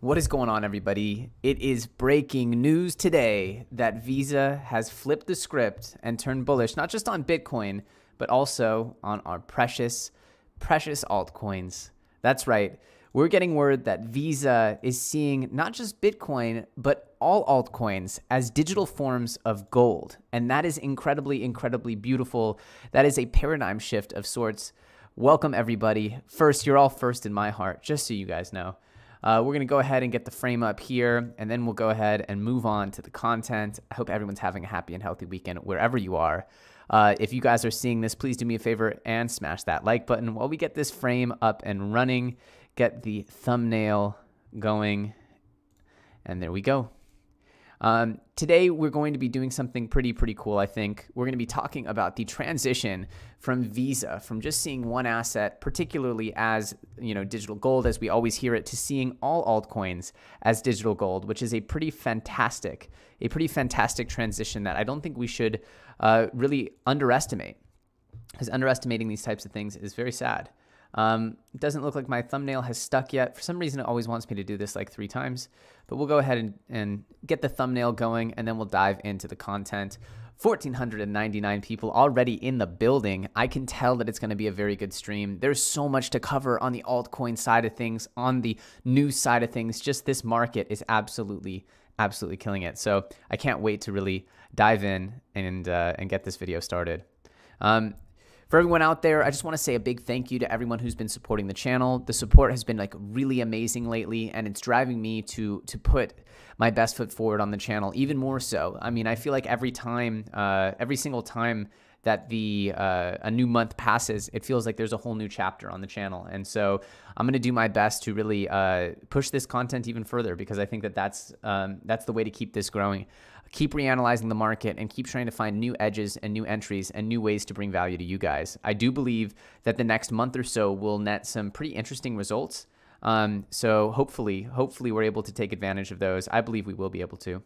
What is going on, everybody? It is breaking news today that Visa has flipped the script and turned bullish, not just on Bitcoin, but also on our precious altcoins. That's right. We're getting word that Visa is seeing not just Bitcoin, but all altcoins as digital forms of gold. And that is incredibly beautiful. That is a paradigm shift of sorts. Welcome, everybody. First, you're all first in my heart, just so you guys know. We're going to go ahead and get the frame up here, and then we'll go ahead and move on to the content. I hope everyone's having a happy and healthy weekend wherever you are. If you guys are seeing this, please do me a favor and smash that like button while we get this frame up and running. Get the thumbnail going, and there we go. Today, we're going to be doing something pretty cool, I think. We're going to be talking about the transition from Visa, from just seeing one asset, particularly as, digital gold, as we always hear it, to seeing all altcoins as digital gold, which is a pretty fantastic transition that I don't think we should really underestimate, because underestimating these types of things is very sad. It doesn't look like my thumbnail has stuck yet. For some reason, it always wants me to do this like 3 times, but we'll go ahead and get the thumbnail going, and then we'll dive into the content. 1,499 people already in the building. I can tell that it's going to be a very good stream. There's so much to cover on the altcoin side of things, on the news side of things. Just this market is absolutely killing it. So I can't wait to really dive in and get this video started. For everyone out there, I just want to say a big thank you to everyone who's been supporting the channel. The support has been like really amazing lately, and it's driving me to put my best foot forward on the channel even more so. I mean, I feel like every single time that a new month passes, it feels like there's a whole new chapter on the channel. And so I'm going to do my best to really push this content even further, because I think that that's the way to keep this growing. Keep reanalyzing the market and keep trying to find new edges and new entries and new ways to bring value to you guys. I do believe that the next month or so will net some pretty interesting results. So hopefully we're able to take advantage of those. I believe we will be able to.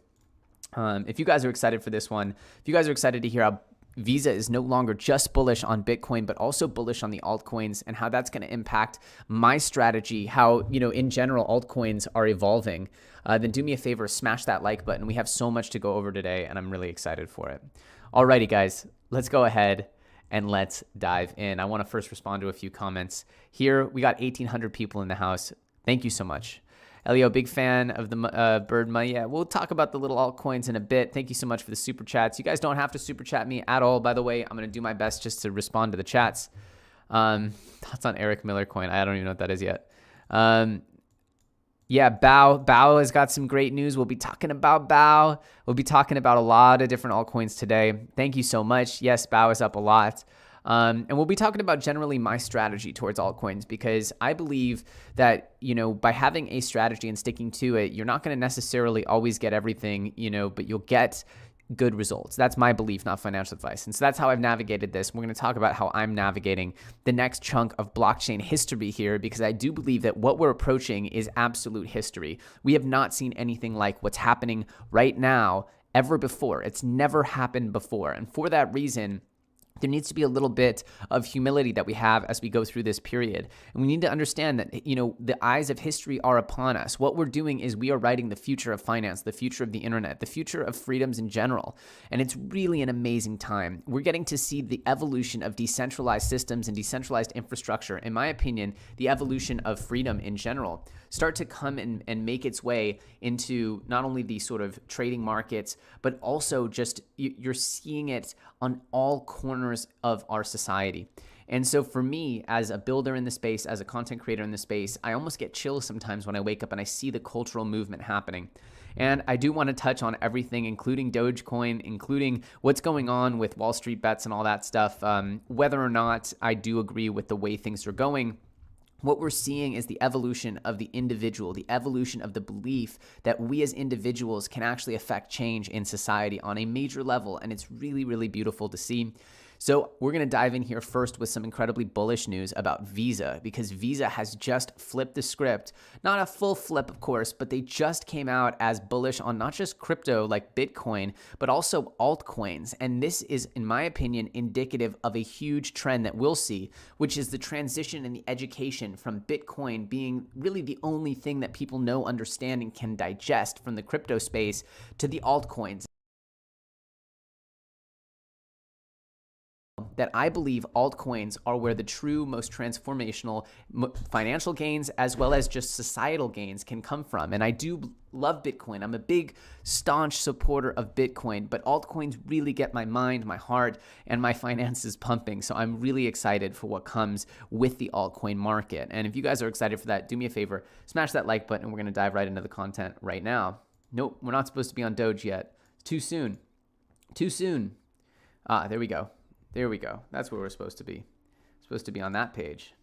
If you guys are excited for this one, if you guys are excited to hear how Visa is no longer just bullish on Bitcoin, but also bullish on the altcoins, and how that's going to impact my strategy, how, in general, altcoins are evolving, then do me a favor, smash that like button. We have so much to go over today, and I'm really excited for it. Alrighty, guys, let's go ahead and let's dive in. I want to first respond to a few comments. Here, we got 1,800 people in the house. Thank you so much. Elio, big fan of the bird money. Yeah, we'll talk about the little altcoins in a bit. Thank you so much for the super chats. You guys don't have to super chat me at all, by the way. I'm going to do my best just to respond to the chats. Thoughts on Eric Miller coin? I don't even know what that is yet. Yeah, Bao has got some great news. We'll be talking about Bao. We'll be talking about a lot of different altcoins today. Thank you so much. Yes, Bao is up a lot. And we'll be talking about generally my strategy towards altcoins, because I believe that, by having a strategy and sticking to it, you're not going to necessarily always get everything, but you'll get good results. That's my belief, not financial advice. And so that's how I've navigated this. We're going to talk about how I'm navigating the next chunk of blockchain history here, because I do believe that what we're approaching is absolute history. We have not seen anything like what's happening right now ever before. It's never happened before. And for that reason, there needs to be a little bit of humility that we have as we go through this period. And we need to understand that, the eyes of history are upon us. What we're doing is we are writing the future of finance, the future of the internet, the future of freedoms in general. And it's really an amazing time. We're getting to see the evolution of decentralized systems and decentralized infrastructure. In my opinion, the evolution of freedom in general start to come and make its way into not only the sort of trading markets, but also just you're seeing it on all corners of our society. And so for me, as a builder in the space, as a content creator in the space, I almost get chills sometimes when I wake up and I see the cultural movement happening. And I do want to touch on everything, including Dogecoin, including what's going on with Wall Street bets and all that stuff. Whether or not I do agree with the way things are going, what we're seeing is the evolution of the individual, the evolution of the belief that we as individuals can actually affect change in society on a major level. And it's really beautiful to see. So we're going to dive in here first with some incredibly bullish news about Visa, because Visa has just flipped the script. Not a full flip, of course, but they just came out as bullish on not just crypto like Bitcoin, but also altcoins. And this is, in my opinion, indicative of a huge trend that we'll see, which is the transition in the education from Bitcoin being really the only thing that people know, understand, and can digest from the crypto space to the altcoins. That I believe altcoins are where the true, most transformational financial gains as well as just societal gains can come from. And I do love Bitcoin. I'm a big, staunch supporter of Bitcoin, but altcoins really get my mind, my heart, and my finances pumping. So I'm really excited for what comes with the altcoin market. And if you guys are excited for that, do me a favor, smash that like button, and we're going to dive right into the content right now. Nope, we're not supposed to be on Doge yet. Too soon. Too soon. There we go. There we go. That's where we're supposed to be. Supposed to be on that page.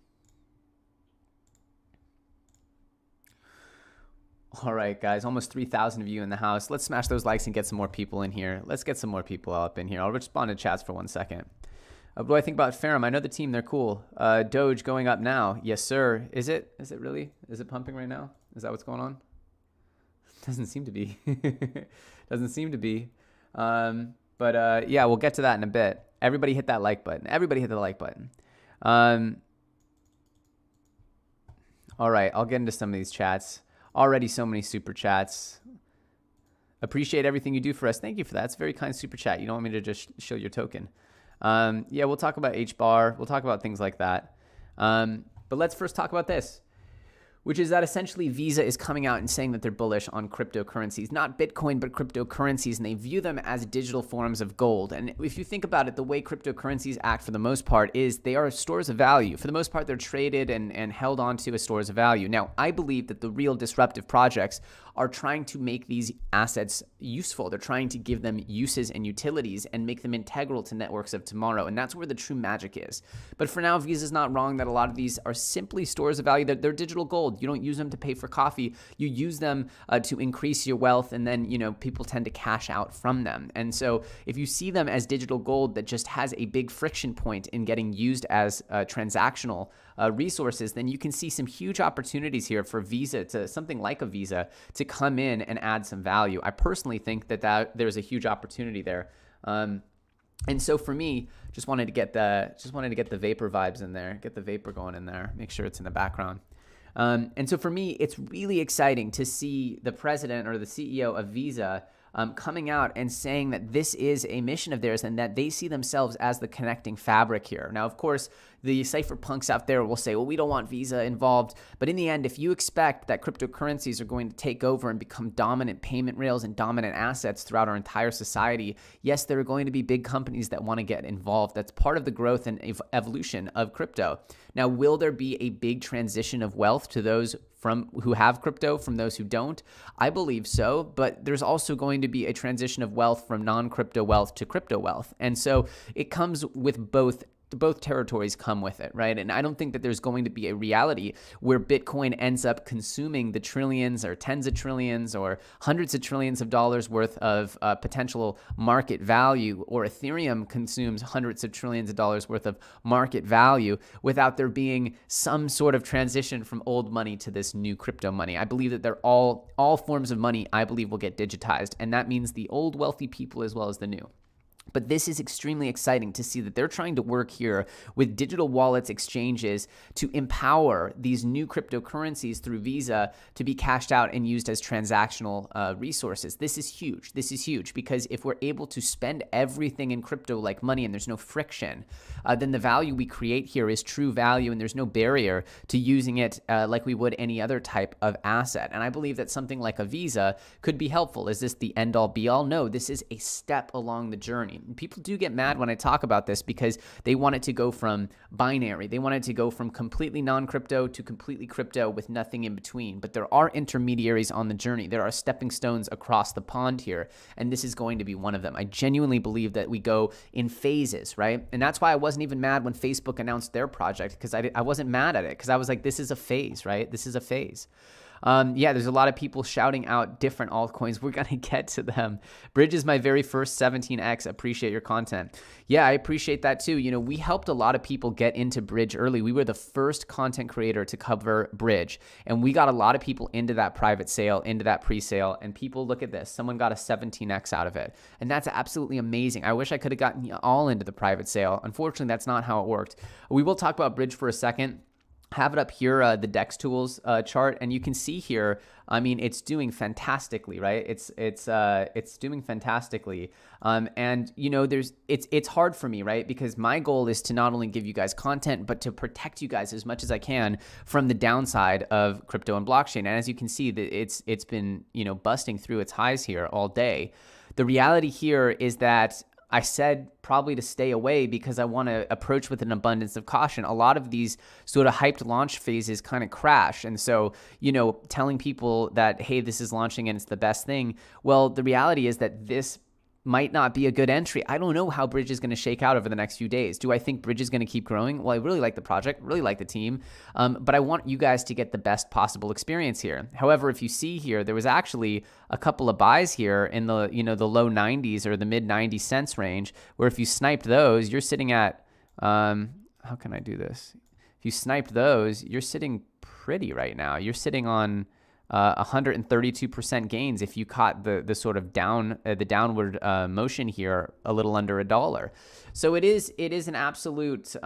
All right, guys, almost 3,000 of you in the house. Let's smash those likes and get some more people in here. Let's get some more people up in here. I'll respond to chats for 1 second. What do I think about Ferrum? I know the team, they're cool. Doge going up now. Yes, sir. Is it? Is it really? Is it pumping right now? Is that what's going on? Doesn't seem to be. Doesn't seem to be. But yeah, we'll get to that in a bit. Everybody hit that like button. Everybody hit the like button. All right, I'll get into some of these chats. Already so many super chats. Appreciate everything you do for us. Thank you for that. It's a very kind super chat. You don't want me to just show your token. Yeah, we'll talk about HBAR. We'll talk about things like that. But let's first talk about this, which is that essentially Visa is coming out and saying that they're bullish on cryptocurrencies, not Bitcoin, but cryptocurrencies, and they view them as digital forms of gold. And if you think about it, the way cryptocurrencies act for the most part is they are stores of value. For the most part, they're traded and held onto as stores of value. Now, I believe that the real disruptive projects are trying to make these assets useful. They're trying to give them uses and utilities and make them integral to networks of tomorrow. And that's where the true magic is. But for now, Visa's not wrong that a lot of these are simply stores of value. They're digital gold. You don't use them to pay for coffee. You use them to increase your wealth, and then, you know, people tend to cash out from them. And so if you see them as digital gold that just has a big friction point in getting used as transactional resources, then you can see some huge opportunities here for Visa, to something like a Visa, to come in and add some value. I personally think that there's a huge opportunity there. And so for me, just wanted to get the vapor vibes in there, get the vapor going in there, make sure it's in the background. And so for me, it's really exciting to see the president or the CEO of Visa coming out and saying that this is a mission of theirs and that they see themselves as the connecting fabric here. Now, of course, the cypherpunks out there will say, well, we don't want Visa involved. But in the end, if you expect that cryptocurrencies are going to take over and become dominant payment rails and dominant assets throughout our entire society, yes, there are going to be big companies that want to get involved. That's part of the growth and evolution of crypto. Now, will there be a big transition of wealth to those who have crypto from those who don't? I believe so, but there's also going to be a transition of wealth from non-crypto wealth to crypto wealth. And so it comes with both territories come with it, right? And I don't think that there's going to be a reality where Bitcoin ends up consuming the trillions or tens of trillions or hundreds of trillions of dollars worth of potential market value, or Ethereum consumes hundreds of trillions of dollars worth of market value without there being some sort of transition from old money to this new crypto money. I believe that they're all forms of money, I believe, will get digitized, and that means the old wealthy people as well as the new. But this is extremely exciting to see that they're trying to work here with digital wallets, exchanges, to empower these new cryptocurrencies through Visa to be cashed out and used as transactional resources. This is huge. This is huge because if we're able to spend everything in crypto like money and there's no friction, then the value we create here is true value and there's no barrier to using it like we would any other type of asset. And I believe that something like a Visa could be helpful. Is this the end all be all? No, this is a step along the journey. People do get mad when I talk about this because they want it to go from binary. They want it to go from completely non-crypto to completely crypto with nothing in between. But there are intermediaries on the journey. There are stepping stones across the pond here, and this is going to be one of them. I genuinely believe that we go in phases, right? And that's why I wasn't even mad when Facebook announced their project, because I wasn't mad at it, because I was like, this is a phase, right? This is a phase. Yeah, there's a lot of people shouting out different altcoins. We're going to get to them. Bridge is my very first 17x. Appreciate your content. Yeah, I appreciate that too. We helped a lot of people get into Bridge early. We were the first content creator to cover Bridge, and we got a lot of people into that private sale, into that pre-sale, and people, look at this. Someone got a 17x out of it, and that's absolutely amazing. I wish I could have gotten all into the private sale. Unfortunately, that's not how it worked. We will talk about Bridge for a second. Have it up here, the DEX tools chart, and you can see here, I mean, it's doing fantastically, right? It's doing fantastically. And it's hard for me, right? Because my goal is to not only give you guys content, but to protect you guys as much as I can from the downside of crypto and blockchain. And as you can see, that it's been, busting through its highs here all day. The reality here is that I said probably to stay away because I want to approach with an abundance of caution. A lot of these sort of hyped launch phases kind of crash. And so, telling people that, hey, this is launching and it's the best thing. Well, the reality is that this might not be a good entry. I don't know how Bridge is going to shake out over the next few days. Do I think Bridge is going to keep growing? Well, I really like the project, really like the team, but I want you guys to get the best possible experience here. However, if you see here, there was actually a couple of buys here in the the low 90s or the mid 90 cents range, where if you sniped those, you're sitting at how can I do this? If you sniped those, you're sitting pretty right now. You're sitting on 132% gains if you caught the sort of downward motion here, a little under $1. So it is an absolute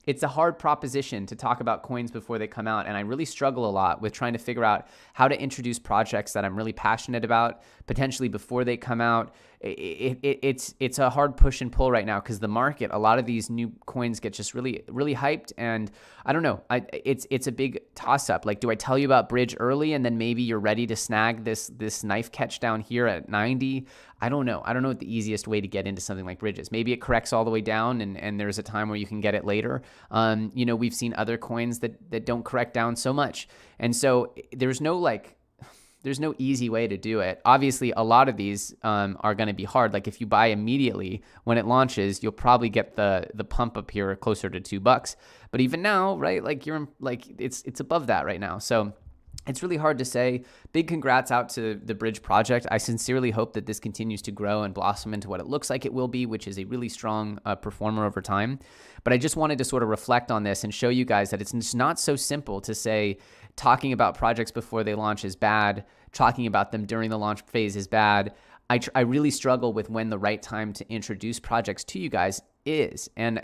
it's a hard proposition to talk about coins before they come out, and I really struggle a lot with trying to figure out how to introduce projects that I'm really passionate about potentially before they come out. It's a hard push and pull right now because the market, a lot of these new coins get just really hyped, and I don't know. It's a big toss up. Like, do I tell you about Bridge early and then maybe you're ready to snag this knife catch down here at 90? I don't know what the easiest way to get into something like Bridge is. Maybe it corrects all the way down and there's a time where you can get it later. We've seen other coins that don't correct down so much. And so there's no easy way to do it. Obviously, a lot of these are going to be hard. Like if you buy immediately when it launches, you'll probably get the pump up here closer to $2. But even now, right? Like it's above that right now. So it's really hard to say. Big congrats out to the Bridge project. I sincerely hope that this continues to grow and blossom into what it looks like it will be, which is a really strong performer over time. But I just wanted to sort of reflect on this and show you guys that it's just not so simple to say talking about projects before they launch is bad, talking about them during the launch phase is bad. I really struggle with when the right time to introduce projects to you guys is. And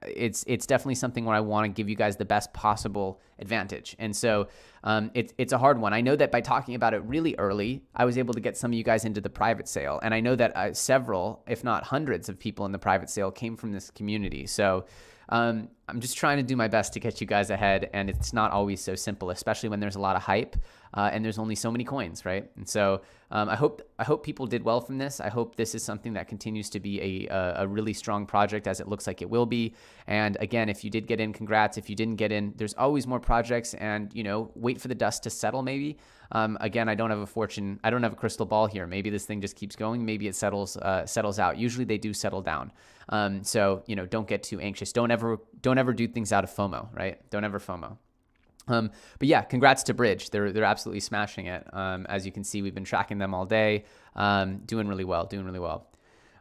it's definitely something where I want to give you guys the best possible advantage. And so it's a hard one. I know that by talking about it really early, I was able to get some of you guys into the private sale. And I know that several, if not hundreds of people in the private sale came from this community. So I'm just trying to do my best to get you guys ahead, and it's not always so simple, especially when there's a lot of hype and there's only so many coins, right? And so I hope people did well from this. I hope this is something that continues to be a really strong project, as it looks like it will be. And again, if you did get in, congrats. If you didn't get in, there's always more projects, and wait for the dust to settle maybe. Again, I don't have a crystal ball here. Maybe this thing just keeps going. Maybe it settles out. Usually they do settle down. So don't get too anxious. Don't ever do things out of FOMO, right? Don't ever FOMO. But yeah, congrats to Bridge. They're absolutely smashing it. As you can see, we've been tracking them all day. Doing really well.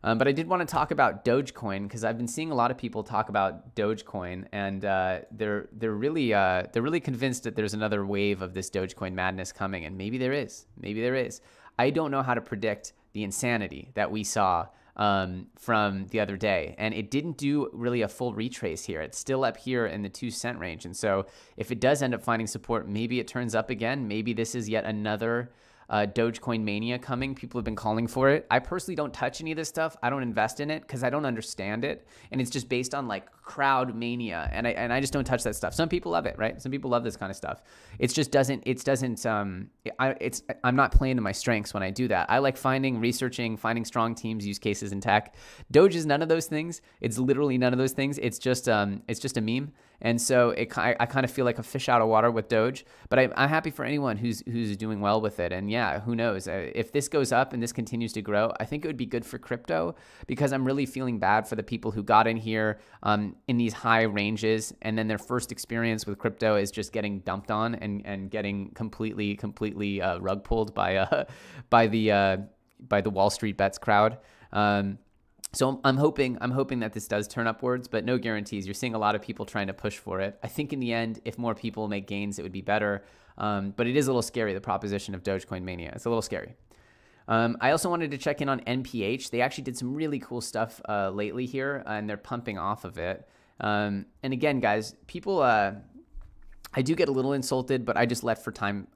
But I did want to talk about Dogecoin because I've been seeing a lot of people talk about Dogecoin, and they're really convinced that there's another wave of this Dogecoin madness coming, and maybe there is. I don't know how to predict the insanity that we saw from the other day, and it didn't do really a full retrace here. It's still up here in the 2 cent range, and so if it does end up finding support, maybe it turns up again. Maybe this is yet another Dogecoin mania coming. People have been calling for it. I personally don't touch any of this stuff. I don't invest in it because I don't understand it, and it's just based on like crowd mania, and I just don't touch that stuff. Some people love it, right? Some people love this kind of stuff. I'm not playing to my strengths when I do that. I like researching, finding strong teams, use cases in tech. Doge is none of those things. It's literally none of those things. It's just a meme. And so I kind of feel like a fish out of water with Doge, but I'm happy for anyone who's doing well with it. And yeah, who knows? If this goes up and this continues to grow, I think it would be good for crypto because I'm really feeling bad for the people who got in here in these high ranges, and then their first experience with crypto is just getting dumped on and getting completely rug pulled by the Wall Street Bets crowd. So I'm hoping that this does turn upwards, but no guarantees. You're seeing a lot of people trying to push for it. I think in the end, if more people make gains, it would be better. But it is a little scary, the proposition of Dogecoin mania. It's a little scary. I also wanted to check in on NPH. They actually did some really cool stuff lately here, and they're pumping off of it. And again, guys, people, I do get a little insulted, but I just let time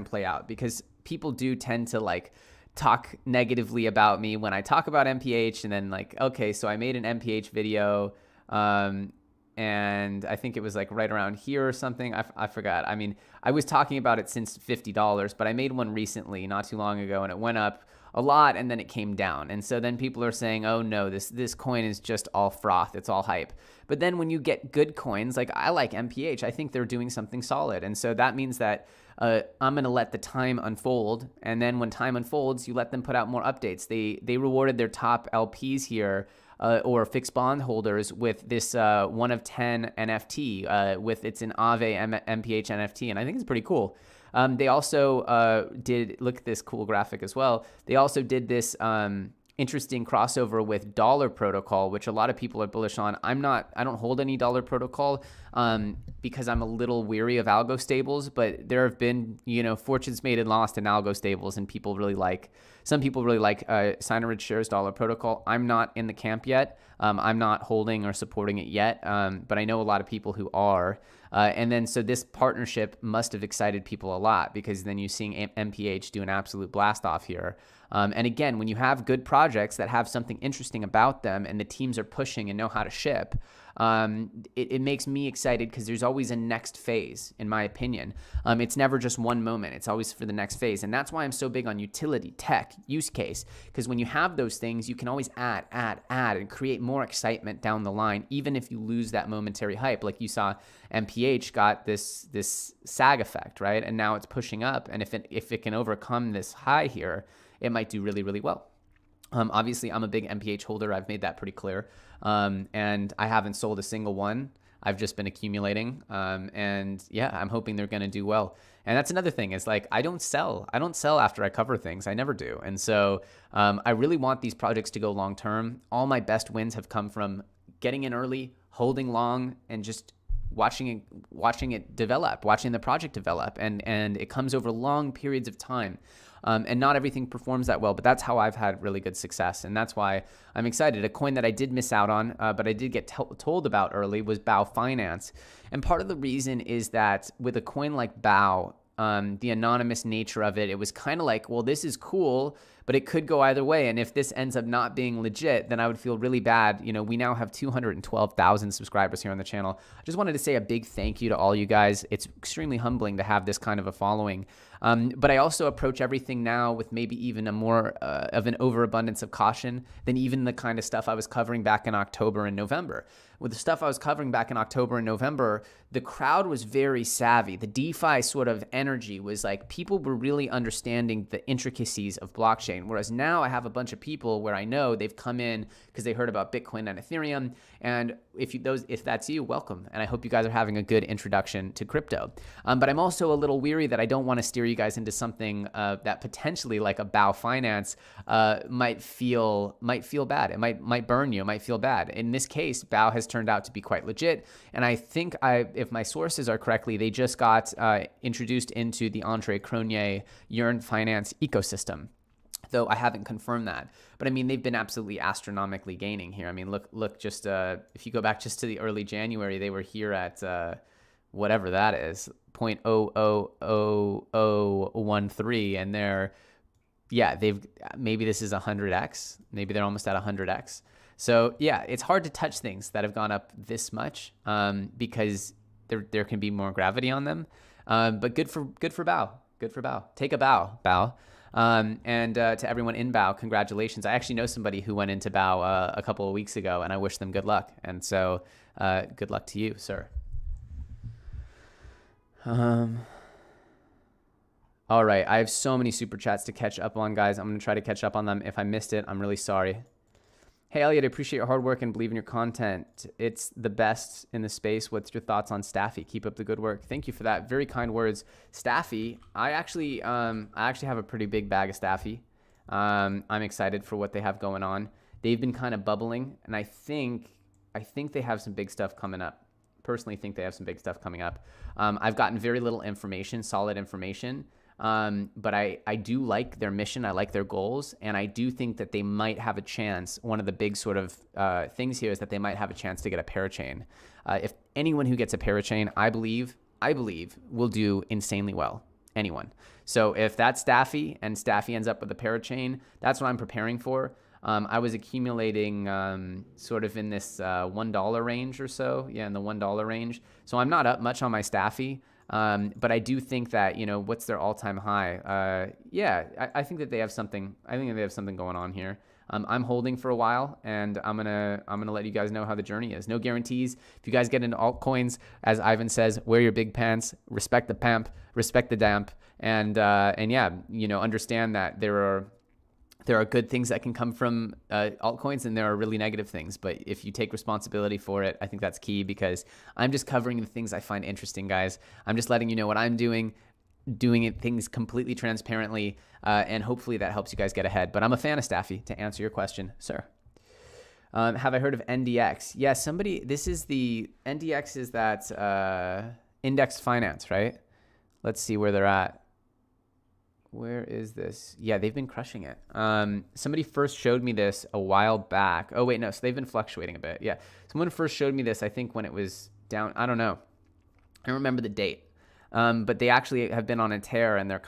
play out, because people do tend to like talk negatively about me when I talk about NPH, and then like, okay, so I made an NPH video, and I think it was like right around here or something. I forgot. I mean, I was talking about it since $50, but I made one recently, not too long ago, and it went up a lot, and then it came down. And so then people are saying, oh no, this coin is just all froth, it's all hype. But then when you get good coins, like I like NPH, I think they're doing something solid. And so that means that I'm going to let the time unfold. And then when time unfolds, you let them put out more updates. They rewarded their top LPs here, or fixed bond holders, with this 1 of 10 NFT, with it's an Aave MPH NFT. And I think it's pretty cool. They also did, look at this cool graphic as well. They also did this interesting crossover with Dollar Protocol, which a lot of people are bullish on. I don't hold any Dollar Protocol because I'm a little weary of algo stables, but there have been, fortunes made and lost in algo stables, and some people really like Signeridge shares Dollar Protocol. I'm not in the camp yet. I'm not holding or supporting it yet, but I know a lot of people who are. And then so this partnership must have excited people a lot, because then you're seeing MPH do an absolute blast off here. And again, when you have good projects that have something interesting about them and the teams are pushing and know how to ship, it makes me excited, because there's always a next phase, in my opinion. It's never just one moment. It's always for the next phase. And that's why I'm so big on utility, tech, use case, because when you have those things, you can always add, and create more excitement down the line, even if you lose that momentary hype. Like you saw MPH got this sag effect, right? And now it's pushing up. And if it can overcome this high here, it might do really, really well. Obviously, I'm a big MPH holder. I've made that pretty clear. And I haven't sold a single one. I've just been accumulating. And yeah, I'm hoping they're going to do well. And that's another thing, is like, I don't sell after I cover things. I never do. And so I really want these projects to go long term. All my best wins have come from getting in early, holding long, and just watching it develop, watching the project develop. And it comes over long periods of time. And not everything performs that well, but that's how I've had really good success. And that's why I'm excited. A coin that I did miss out on, but I did get told about early, was BAO Finance. And part of the reason is that with a coin like BAO, the anonymous nature of it was kind of like, well, this is cool, but it could go either way. And if this ends up not being legit, then I would feel really bad. We now have 212,000 subscribers here on the channel. I just wanted to say a big thank you to all you guys. It's extremely humbling to have this kind of a following. But I also approach everything now with maybe even a more of an overabundance of caution than even the kind of stuff I was covering back in October and November. With the stuff I was covering back in October and November, the crowd was very savvy. The DeFi sort of energy was like, people were really understanding the intricacies of blockchain. Whereas now I have a bunch of people where I know they've come in because they heard about Bitcoin and Ethereum. And if that's you, welcome. And I hope you guys are having a good introduction to crypto. But I'm also a little weary that I don't want to steer you guys into something that potentially, like a BAO Finance, might feel bad. It might burn you. It might feel bad. In this case, BAO has turned out to be quite legit. And I think if my sources are correctly, they just got introduced into the Andre Cronje Yearn Finance ecosystem. Though I haven't confirmed that. But I mean, they've been absolutely astronomically gaining here. I mean, look, just if you go back just to the early January, they were here at whatever that is, 0.00013, and maybe this is 100x. Maybe they're almost at 100x. So yeah, it's hard to touch things that have gone up this much because there can be more gravity on them. But good for BAO. Good for BAO. Take a bow, BAO. And to everyone in BAO, congratulations. I actually know somebody who went into BAO a couple of weeks ago, and I wish them good luck. And so good luck to you, sir. All right. I have so many super chats to catch up on, guys. I'm going to try to catch up on them. If I missed it, I'm really sorry. Hey, Elliot, I appreciate your hard work and believe in your content. It's the best in the space. What's your thoughts on Staffy? Keep up the good work. Thank you for that. Very kind words. Staffy, I actually have a pretty big bag of Staffy. I'm excited for what they have going on. They've been kind of bubbling, and I think they have some big stuff coming up. Personally think they have some big stuff coming up. I've gotten very little information, solid information. But I do like their mission. I like their goals. And I do think that they might have a chance. One of the big sort of things here is that they might have a chance to get a parachain. If anyone who gets a parachain, I believe will do insanely well. Anyone. So if that's Staffy and Staffy ends up with a parachain, that's what I'm preparing for. I was accumulating sort of in this $1 range or so. Yeah, in the $1 range. So I'm not up much on my Staffy. But I do think that, what's their all-time high? I think that they have something. I think that they have something going on here. I'm holding for a while, and I'm gonna let you guys know how the journey is. No guarantees. If you guys get into altcoins, as Ivan says, wear your big pants, respect the pamp, respect the damp, and understand that there are good things that can come from altcoins, and there are really negative things. But if you take responsibility for it, I think that's key, because I'm just covering the things I find interesting, guys. I'm just letting you know what I'm doing things completely transparently, and hopefully that helps you guys get ahead. But I'm a fan of Staffy, to answer your question, sir. Have I heard of NDX? Yeah, this is the NDX is that index finance, right? Let's see where they're at. Where is this? Yeah, they've been crushing it. Somebody first showed me this a while back. Oh, wait, no. So they've been fluctuating a bit. Yeah. Someone first showed me this, I think, when it was down. I don't know. I don't remember the date. But they actually have been on a tear, and they're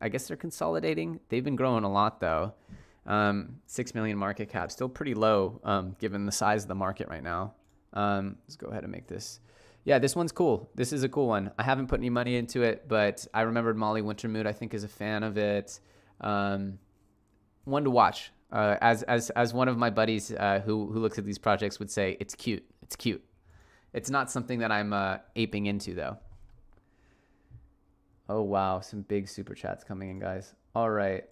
I guess they're consolidating. They've been growing a lot, though. 6 million market cap. Still pretty low, given the size of the market right now. Let's go ahead and make this. Yeah, this one's cool. This is a cool one. I haven't put any money into it, but I remembered Molly Wintermood, I think, is a fan of it. One to watch. As one of my buddies who looks at these projects would say, it's cute. It's cute. It's not something that I'm aping into, though. Oh, wow. Some big super chats coming in, guys. All right.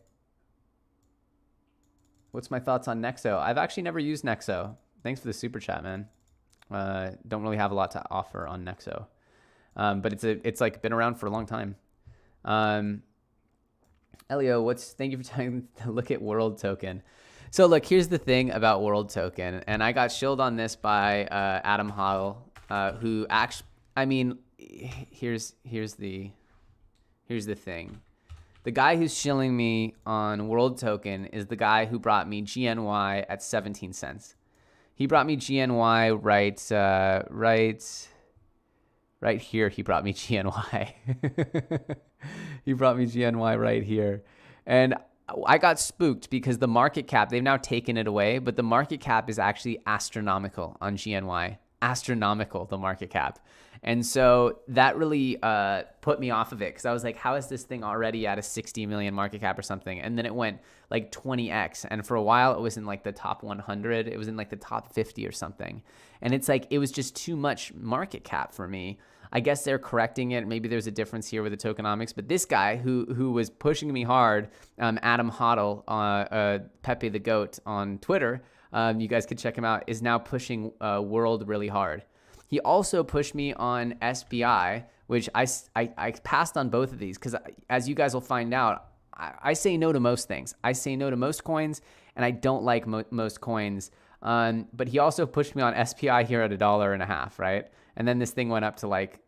What's my thoughts on Nexo? I've actually never used Nexo. Thanks for the super chat, man. Don't really have a lot to offer on Nexo, but it's like been around for a long time. Elio, thank you for taking a look at World Token. So look, here's the thing about World Token, and I got shilled on this by Adam Hoddle, who actually, here's the thing. The guy who's shilling me on World Token is the guy who brought me GNY at 17 cents. He brought me GNY right here. He brought me GNY. He brought me GNY right here. And I got spooked because the market cap, they've now taken it away, but the market cap is actually astronomical on GNY. Astronomical, the market cap. And so that really put me off of it, because I was like, how is this thing already at a 60 million market cap or something? And then it went like 20x. And for a while, it was in like the top 100. It was in like the top 50 or something. And it's like, it was just too much market cap for me. I guess they're correcting it. Maybe there's a difference here with the tokenomics. But this guy who was pushing me hard, Adam Hoddle, Pepe the Goat on Twitter, you guys could check him out, is now pushing World really hard. He also pushed me on SBI, which I passed on both of these because, as you guys will find out, I say no to most things. I say no to most coins, and I don't like most coins. But he also pushed me on SPI here at $1.50, right? And then this thing went up to like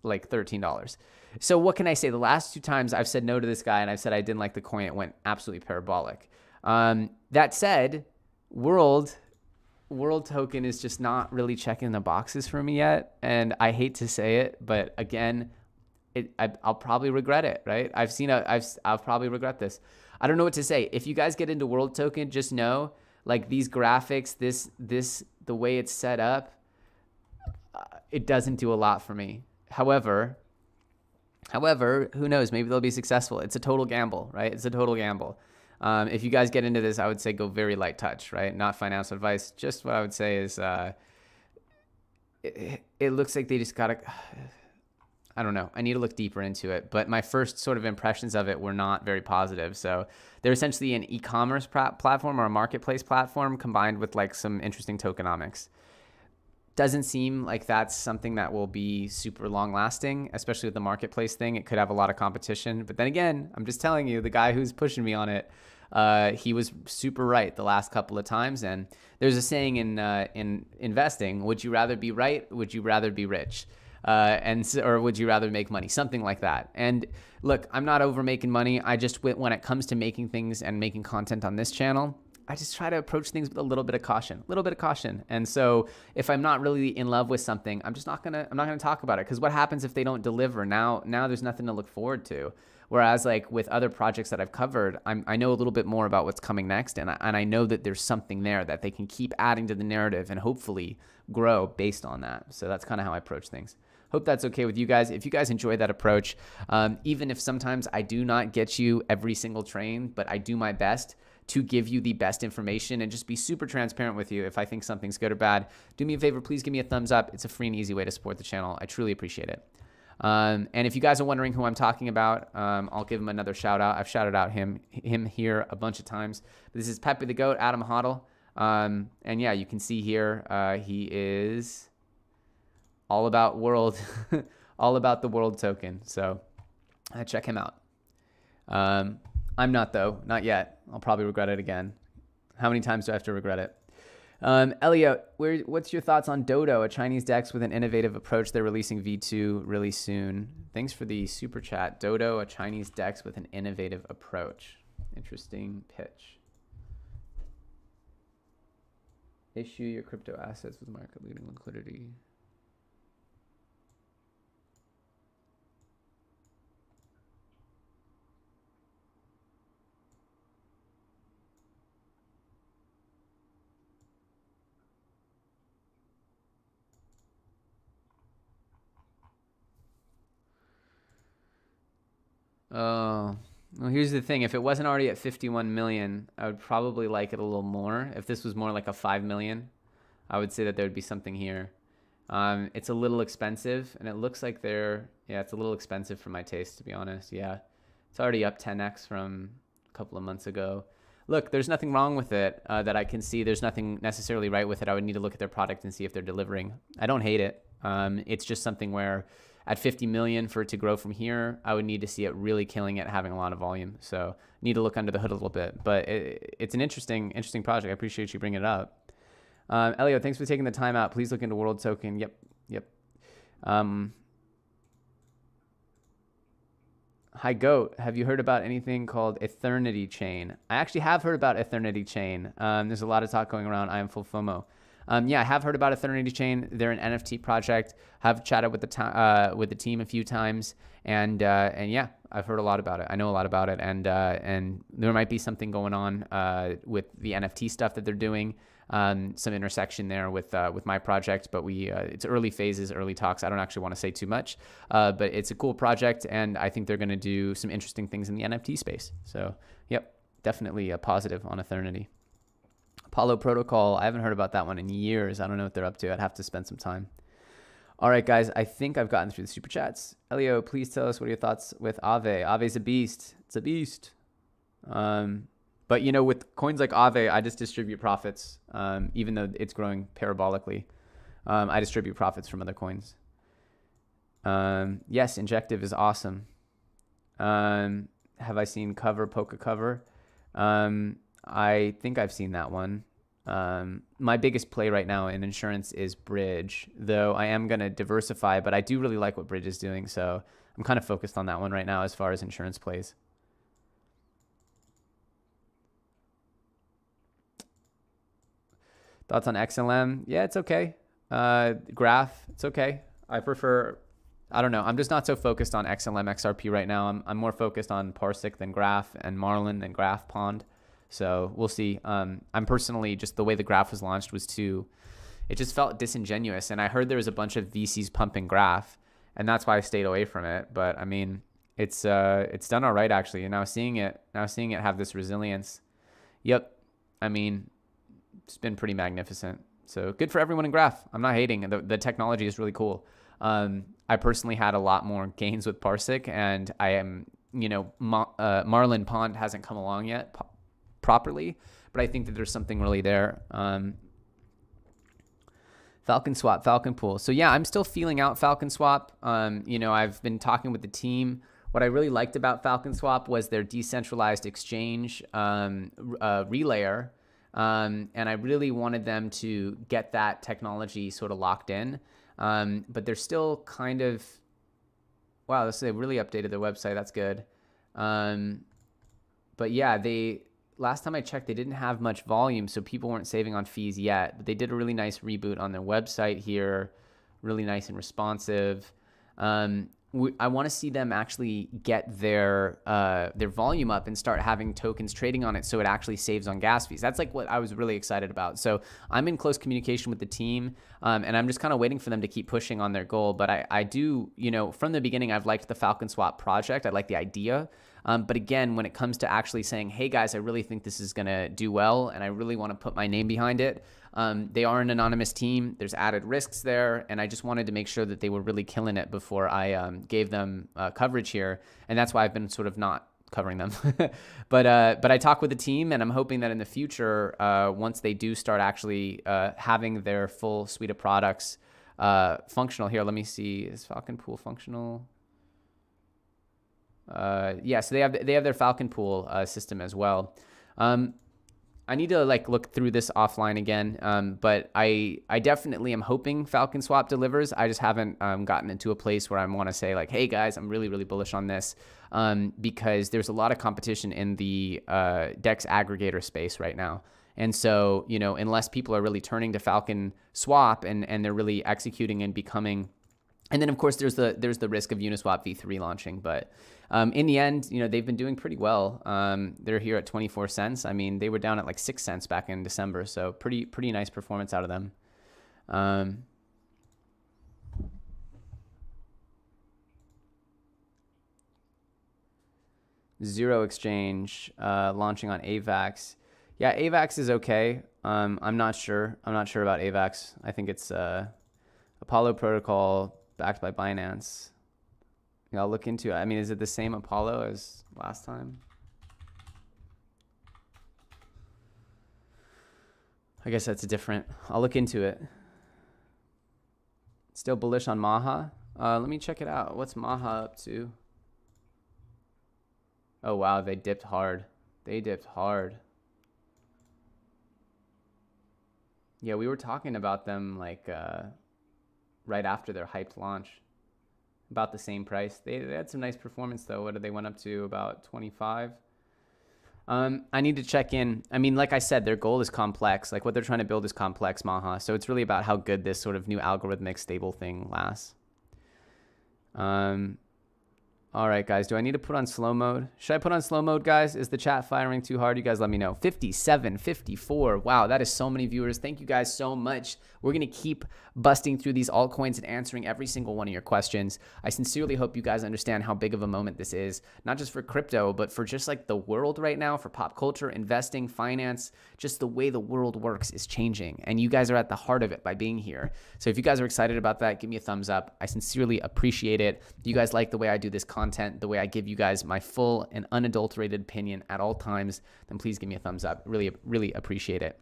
$13. So what can I say? The last two times I've said no to this guy, and I've said I didn't like the coin, it went absolutely parabolic. That said, World Token is just not really checking the boxes for me yet, and I hate to say it, but again, I'll probably regret it, right? I'll probably regret this. I don't know what to say. If you guys get into World Token, just know, like, these graphics, the way it's set up, it doesn't do a lot for me. However, who knows? Maybe they'll be successful. It's a total gamble, right? It's a total gamble. If you guys get into this, I would say go very light touch, right? Not financial advice. Just what I would say is, it looks like they just got to, I don't know. I need to look deeper into it. But my first sort of impressions of it were not very positive. So they're essentially an e-commerce platform or a marketplace platform combined with like some interesting tokenomics. Doesn't seem like that's something that will be super long lasting, especially with the marketplace thing. It could have a lot of competition. But then again, I'm just telling you, the guy who's pushing me on it, he was super right the last couple of times. And there's a saying in investing: would you rather be right? Would you rather be rich? Or would you rather make money? Something like that. And look, I'm not over making money. I just, when it comes to making things and making content on this channel, I just try to approach things with a little bit of caution, And so if I'm not really in love with something, I'm not going to talk about it. Because what happens if they don't deliver? Now there's nothing to look forward to. Whereas like with other projects that I've covered, I know a little bit more about what's coming next. And I know that there's something there that they can keep adding to the narrative and hopefully grow based on that. So that's kind of how I approach things. Hope that's okay with you guys. If you guys enjoy that approach, even if sometimes I do not get you every single train, but I do my best to give you the best information and just be super transparent with you if I think something's good or bad, do me a favor, please give me a thumbs up. It's a free and easy way to support the channel. I truly appreciate it. And if you guys are wondering who I'm talking about, I'll give him another shout out. I've shouted out him here a bunch of times. But this is Pepe the Goat, Adam Hoddle. And yeah, you can see here, he is all about all about the world token. So check him out. I'm not though, not yet. I'll probably regret it again. How many times do I have to regret it? Elliot, what's your thoughts on Dodo, a Chinese DEX with an innovative approach? They're releasing V2 really soon. Thanks for the super chat. Dodo, a Chinese DEX with an innovative approach. Interesting pitch. Issue your crypto assets with market leading liquidity. Oh, well, here's the thing. If it wasn't already at 51 million, I would probably like it a little more. If this was more like a 5 million, I would say that there would be something here. It's a little expensive, and it looks like it's a little expensive for my taste, to be honest. Yeah, it's already up 10x from a couple of months ago. Look, there's nothing wrong with it that I can see. There's nothing necessarily right with it. I would need to look at their product and see if they're delivering. I don't hate it. It's just something where at 50 million for it to grow from here, I would need to see it really killing it, having a lot of volume. So need to look under the hood a little bit, but it's an interesting project. I appreciate you bringing it up. Elio, thanks for taking the time out. Please look into World Token. Yep. Hi Goat, have you heard about anything called Eternity Chain? I actually have heard about Eternity Chain. There's a lot of talk going around. I am full FOMO. Yeah, I have heard about Eternity Chain. They're an NFT project. Have chatted with the team a few times, and yeah, I've heard a lot about it. I know a lot about it, and there might be something going on with the NFT stuff that they're doing. Some intersection there with my project, but it's early phases, early talks. I don't actually want to say too much, but it's a cool project, and I think they're going to do some interesting things in the NFT space. So, yep, definitely a positive on Eternity. Apollo Protocol, I haven't heard about that one in years. I don't know what they're up to. I'd have to spend some time. All right, guys, I think I've gotten through the super chats. Elio, please tell us what are your thoughts with Aave. Aave's a beast. It's a beast. But, you know, with coins like Aave, I just distribute profits, even though it's growing parabolically. I distribute profits from other coins. Yes, Injective is awesome. Have I seen Polka Cover? I think I've seen that one. My biggest play right now in insurance is Bridge, though I am going to diversify, but I do really like what Bridge is doing. So I'm kind of focused on that one right now as far as insurance plays. Thoughts on XLM? Yeah, it's okay. Graph, it's okay. I don't know. I'm just not so focused on XLM XRP right now. I'm more focused on parsec than Graph, and Marlin than Graph Pond. So we'll see. I'm personally, just the way the Graph was launched it just felt disingenuous. And I heard there was a bunch of VCs pumping Graph, and that's why I stayed away from it. But I mean, it's done all right actually. And now seeing it have this resilience. Yep. I mean, it's been pretty magnificent. So good for everyone in Graph. I'm not hating. The technology is really cool. I personally had a lot more gains with parsec, and I am, Marlin Pond hasn't come along yet properly, but I think that there's something really there. FalconSwap, Falcon Pool. So yeah, I'm still feeling out FalconSwap. I've been talking with the team. What I really liked about FalconSwap was their decentralized exchange relayer. And I really wanted them to get that technology sort of locked in. But they're still kind of, wow, they really updated their website. That's good. But yeah, last time I checked, they didn't have much volume, so people weren't saving on fees yet. But they did a really nice reboot on their website here, really nice and responsive. I want to see them actually get their volume up and start having tokens trading on it, so it actually saves on gas fees. That's like what I was really excited about. So I'm in close communication with the team, and I'm just kind of waiting for them to keep pushing on their goal. But I do, from the beginning, I've liked the FalconSwap project. I like the idea. But again, when it comes to actually saying, hey guys, I really think this is going to do well, and I really want to put my name behind it. They are an anonymous team. There's added risks there. And I just wanted to make sure that they were really killing it before I gave them coverage here. And that's why I've been sort of not covering them. But I talk with the team, and I'm hoping that in the future, once they do start actually having their full suite of products functional here, let me see, is Falcon Pool functional? Yeah, so they have their Falcon Pool system as well. I need to look through this offline again, but I definitely am hoping FalconSwap delivers. I just haven't gotten into a place where I want to say hey guys, I'm really, really bullish on this, because there's a lot of competition in the DEX aggregator space right now. And so, unless people are really turning to FalconSwap and they're really executing and becoming, and then of course there's the risk of Uniswap v3 launching, but in the end, they've been doing pretty well. They're here at 24 cents. I mean, they were down at 6 cents back in December, so pretty nice performance out of them. Zero Exchange launching on AVAX. Yeah, AVAX is okay. I'm not sure about AVAX. I think it's Apollo protocol backed by Binance. Yeah, I'll look into it. I mean, is it the same Apollo as last time? I guess that's different. I'll look into it. Still bullish on Maha. Let me check it out. What's Maha up to? Oh, wow. They dipped hard. Yeah, we were talking about them right after their hyped launch. About the same price. They had some nice performance though. What did they went up to? About 25. I need to check in. I mean, like I said, their goal is complex. What they're trying to build is complex, Maha. So it's really about how good this sort of new algorithmic stable thing lasts. All right, guys. Do I need to put on slow mode? Should I put on slow mode, guys? Is the chat firing too hard? You guys let me know. 57, 54. Wow, that is so many viewers. Thank you guys so much. We're going to keep busting through these altcoins and answering every single one of your questions. I sincerely hope you guys understand how big of a moment this is, not just for crypto, but for just the world right now, for pop culture, investing, finance, just the way the world works is changing. And you guys are at the heart of it by being here. So if you guys are excited about that, give me a thumbs up. I sincerely appreciate it. If you guys like the way I do this content, the way I give you guys my full and unadulterated opinion at all times, then please give me a thumbs up. Really, really appreciate it.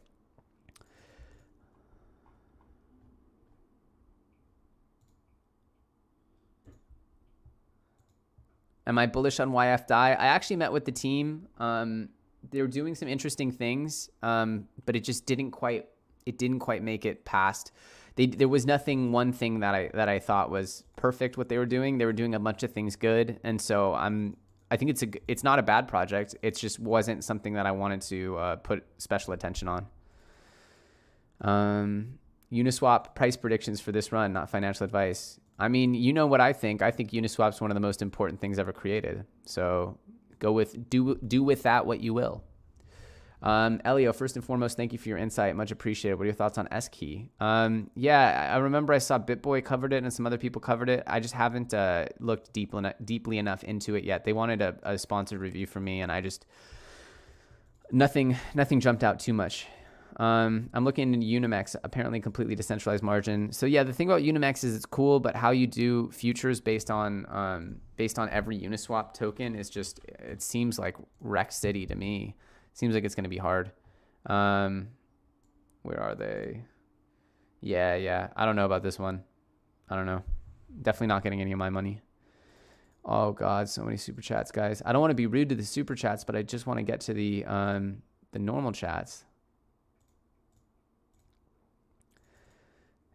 Am I bullish on YFDI? I actually met with the team. They were doing some interesting things, but it just didn't quite make it past. There was one thing that I thought was perfect what they were doing. They were doing a bunch of things good, and so I think it's not a bad project. It just wasn't something that I wanted to put special attention on. Uniswap price predictions for this run, not financial advice. I mean, you know what I think. I think Uniswap's one of the most important things ever created. So do with that what you will. Elio, first and foremost, thank you for your insight. Much appreciated. What are your thoughts on S-Key? Yeah, I remember I saw BitBoy covered it and some other people covered it. I just haven't looked deeply enough into it yet. They wanted a sponsored review from me, and I just nothing jumped out too much. I'm looking into Unimex, apparently completely decentralized margin. So yeah, the thing about Unimex is it's cool, but how you do futures based on every Uniswap token is just, it seems like wreck city to me. Seems like it's going to be hard. Where are they? Yeah. I don't know about this one. I don't know. Definitely not getting any of my money. Oh God, so many super chats, guys. I don't want to be rude to the super chats, but I just want to get to the normal chats.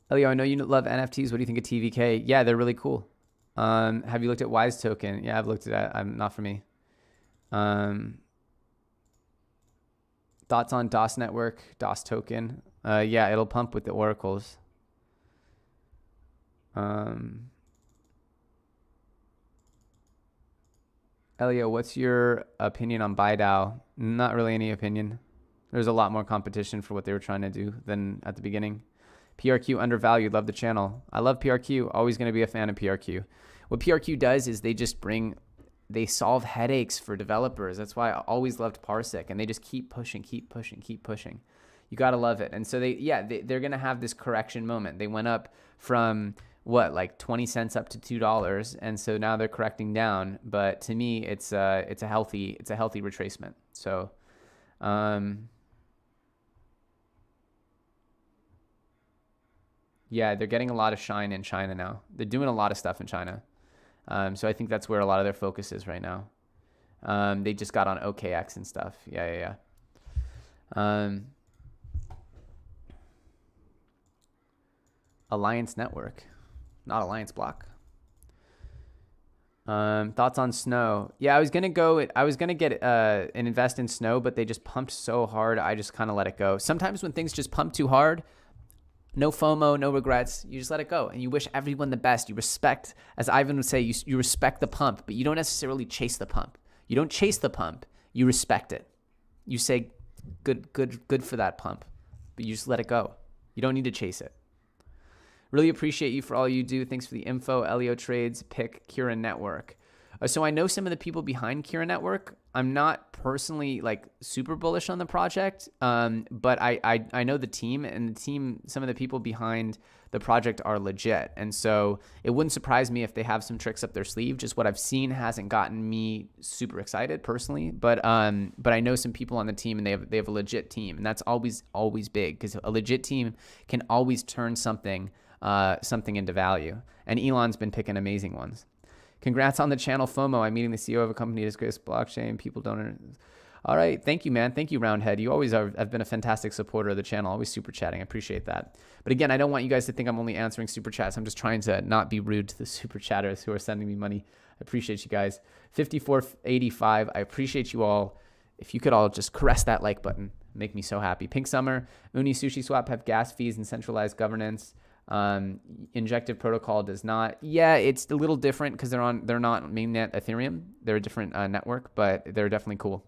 Elio, I know you love NFTs. What do you think of TVK? Yeah, they're really cool. Have you looked at Wise Token? Yeah, I've looked at that. Not for me. Thoughts on DOS Network, DOS Token? Yeah, it'll pump with the oracles. Elio, what's your opinion on BiDAO? Not really any opinion. There's a lot more competition for what they were trying to do than at the beginning. PRQ undervalued. Love the channel. I love PRQ. Always going to be a fan of PRQ. What PRQ does is they solve headaches for developers. That's why I always loved parsec, and they just keep pushing. You got to love it. And so they're going to have this correction moment. They went up from what, like 20 cents up to $2. And so now they're correcting down. But to me, it's a healthy retracement. So, yeah, they're getting a lot of shine in China now. They're doing a lot of stuff in China. So I think that's where a lot of their focus is right now. They just got on OKX and stuff. Yeah. Alliance Network, not Alliance Block. Thoughts on Snow? Yeah, I was gonna get and invest in Snow, but they just pumped so hard. I just kind of let it go. Sometimes when things just pump too hard, no FOMO, no regrets. You just let it go, and you wish everyone the best. You respect, as Ivan would say, you respect the pump, but you don't necessarily chase the pump. You don't chase the pump. You respect it. You say, good for that pump, but you just let it go. You don't need to chase it. Really appreciate you for all you do. Thanks for the info. Elio Trades, pick Kira Network. So I know some of the people behind Kira Network. I'm not personally like super bullish on the project, but I know the team, and the team, some of the people behind the project are legit. And so it wouldn't surprise me if they have some tricks up their sleeve. Just what I've seen hasn't gotten me super excited personally, but I know some people on the team, and they have a legit team, and that's always big, because a legit team can always turn something into value. And Elon's been picking amazing ones. Congrats on the channel FOMO. I'm meeting the CEO of a company that is great blockchain. People don't. All right. Thank you, man. Thank you, Roundhead. You always have been a fantastic supporter of the channel. Always super chatting. I appreciate that. But again, I don't want you guys to think I'm only answering super chats. I'm just trying to not be rude to the super chatters who are sending me money. I appreciate you guys. 5485. I appreciate you all. If you could all just caress that like button, make me so happy. Pink Summer, Uni Sushi Swap have gas fees and centralized governance. Injective protocol does not. Yeah, it's a little different because they're not mainnet Ethereum. They're a different network, but they're definitely cool.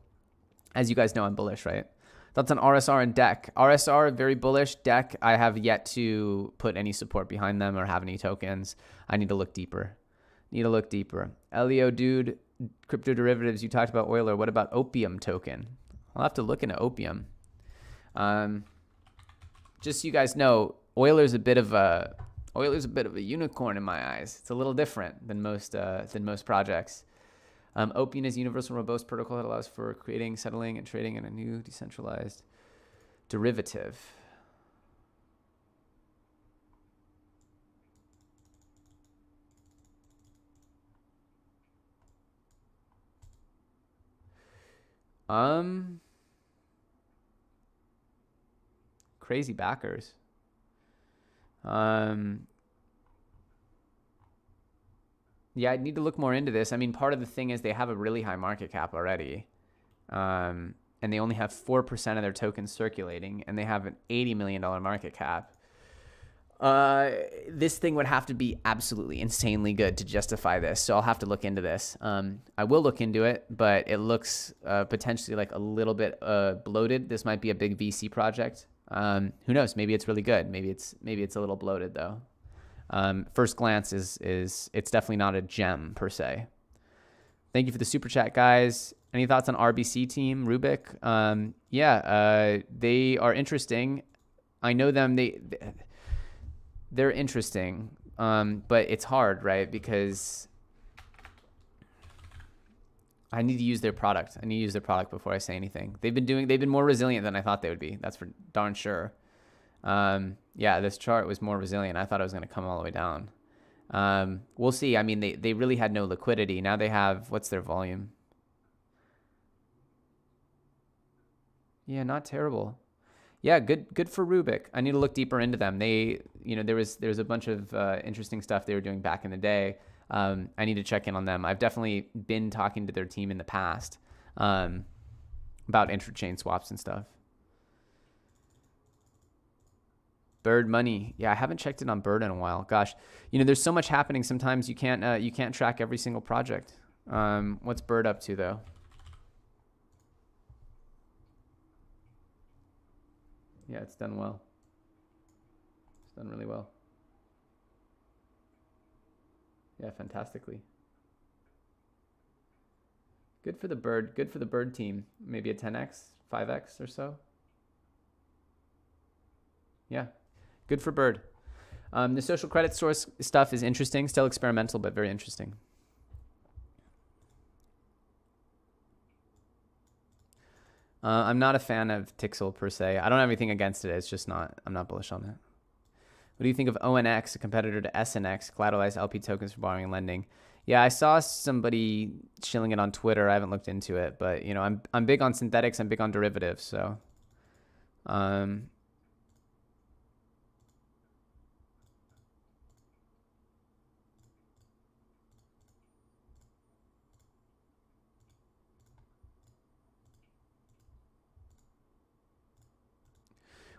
As you guys know, I'm bullish, right? Thoughts on RSR and DEC? RSR, very bullish. DEC, I have yet to put any support behind them or have any tokens. I need to look deeper. Elio, dude, crypto derivatives. You talked about Euler. What about Opium token? I'll have to look into Opium. Just so you guys know, Euler's a bit of a unicorn in my eyes. It's a little different than most projects. Opium is a universal robust protocol that allows for creating, settling, and trading in a new decentralized derivative. Crazy backers. Yeah, I'd need to look more into this. I mean, part of the thing is they have a really high market cap already. And they only have 4% of their tokens circulating, and they have an $80 million market cap. This thing would have to be absolutely insanely good to justify this. So I'll have to look into this. I will look into it, but it looks potentially like a little bit bloated. This might be a big VC project. Who knows? Maybe it's really good. Maybe it's a little bloated though. First glance is it's definitely not a gem per se. Thank you for the super chat, guys. Any thoughts on RBC team, Rubik? Yeah, they are interesting. I know them. They're interesting, but it's hard, right? Because I need to use their product. I need to use their product before I say anything. They've been more resilient than I thought they would be. That's for darn sure. Yeah, this chart was more resilient. I thought it was going to come all the way down. We'll see. I mean, they really had no liquidity. Now they have, what's their volume? Yeah, not terrible. Yeah, good for Rubik. I need to look deeper into them. There was a bunch of interesting stuff they were doing back in the day. I need to check in on them. I've definitely been talking to their team in the past about intrachain swaps and stuff. Bird money. Yeah, I haven't checked in on Bird in a while. Gosh, there's so much happening. Sometimes you can't track every single project. What's Bird up to though? Yeah, it's done well. It's done really well. Yeah, fantastically. Good for the Bird. Good for the Bird team. Maybe a 10x, 5x or so. Yeah, good for Bird. The social credit source stuff is interesting. Still experimental, but very interesting. I'm not a fan of Tixel per se. I don't have anything against it. It's just I'm not bullish on it. What do you think of ONX, a competitor to SNX, collateralized LP tokens for borrowing and lending? Yeah, I saw somebody shilling it on Twitter. I haven't looked into it, but I'm big on synthetics. I'm big on derivatives. So,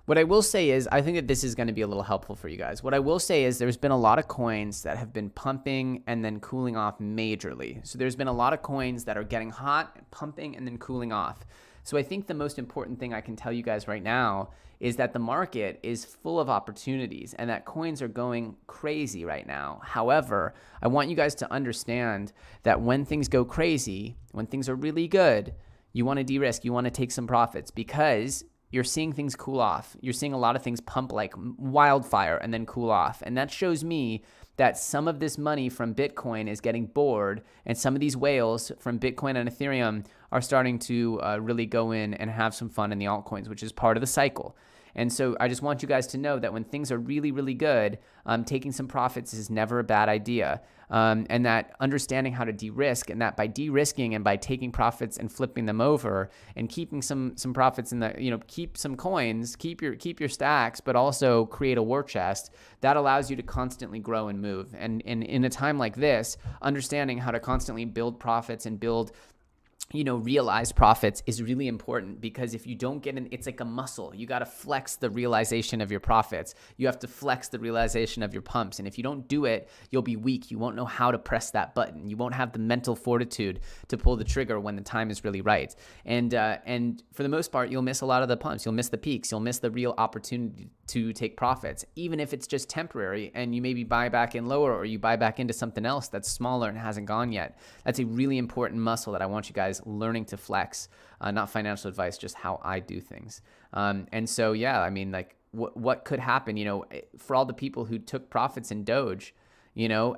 what I will say is, I think that this is going to be a little helpful for you guys. What I will say is there's been a lot of coins that have been pumping and then cooling off majorly. So there's been a lot of coins that are getting hot, pumping, and then cooling off. So I think the most important thing I can tell you guys right now is that the market is full of opportunities and that coins are going crazy right now. However, I want you guys to understand that when things go crazy, when things are really good, you want to de-risk, you want to take some profits because you're seeing things cool off. You're seeing a lot of things pump like wildfire and then cool off. And that shows me that some of this money from Bitcoin is getting bored, and some of these whales from Bitcoin and Ethereum are starting to really go in and have some fun in the altcoins, which is part of the cycle. And so I just want you guys to know that when things are really, really good, taking some profits is never a bad idea. And that understanding how to de-risk, and that by de-risking and by taking profits and flipping them over and keeping some profits in the, keep some coins, keep your stacks, but also create a war chest, that allows you to constantly grow and move. And in a time like this, understanding how to constantly build profits and build realized profits is really important, because if you don't get in, it's like a muscle. You got to flex the realization of your profits. You have to flex the realization of your pumps. And if you don't do it, you'll be weak. You won't know how to press that button. You won't have the mental fortitude to pull the trigger when the time is really right. And for the most part, you'll miss a lot of the pumps. You'll miss the peaks. You'll miss the real opportunity to take profits, even if it's just temporary and you maybe buy back in lower, or you buy back into something else that's smaller and hasn't gone yet. That's a really important muscle that I want you guys learning to flex. Not financial advice, just how I do things. And so, yeah, I mean, like what could happen, for all the people who took profits in Doge,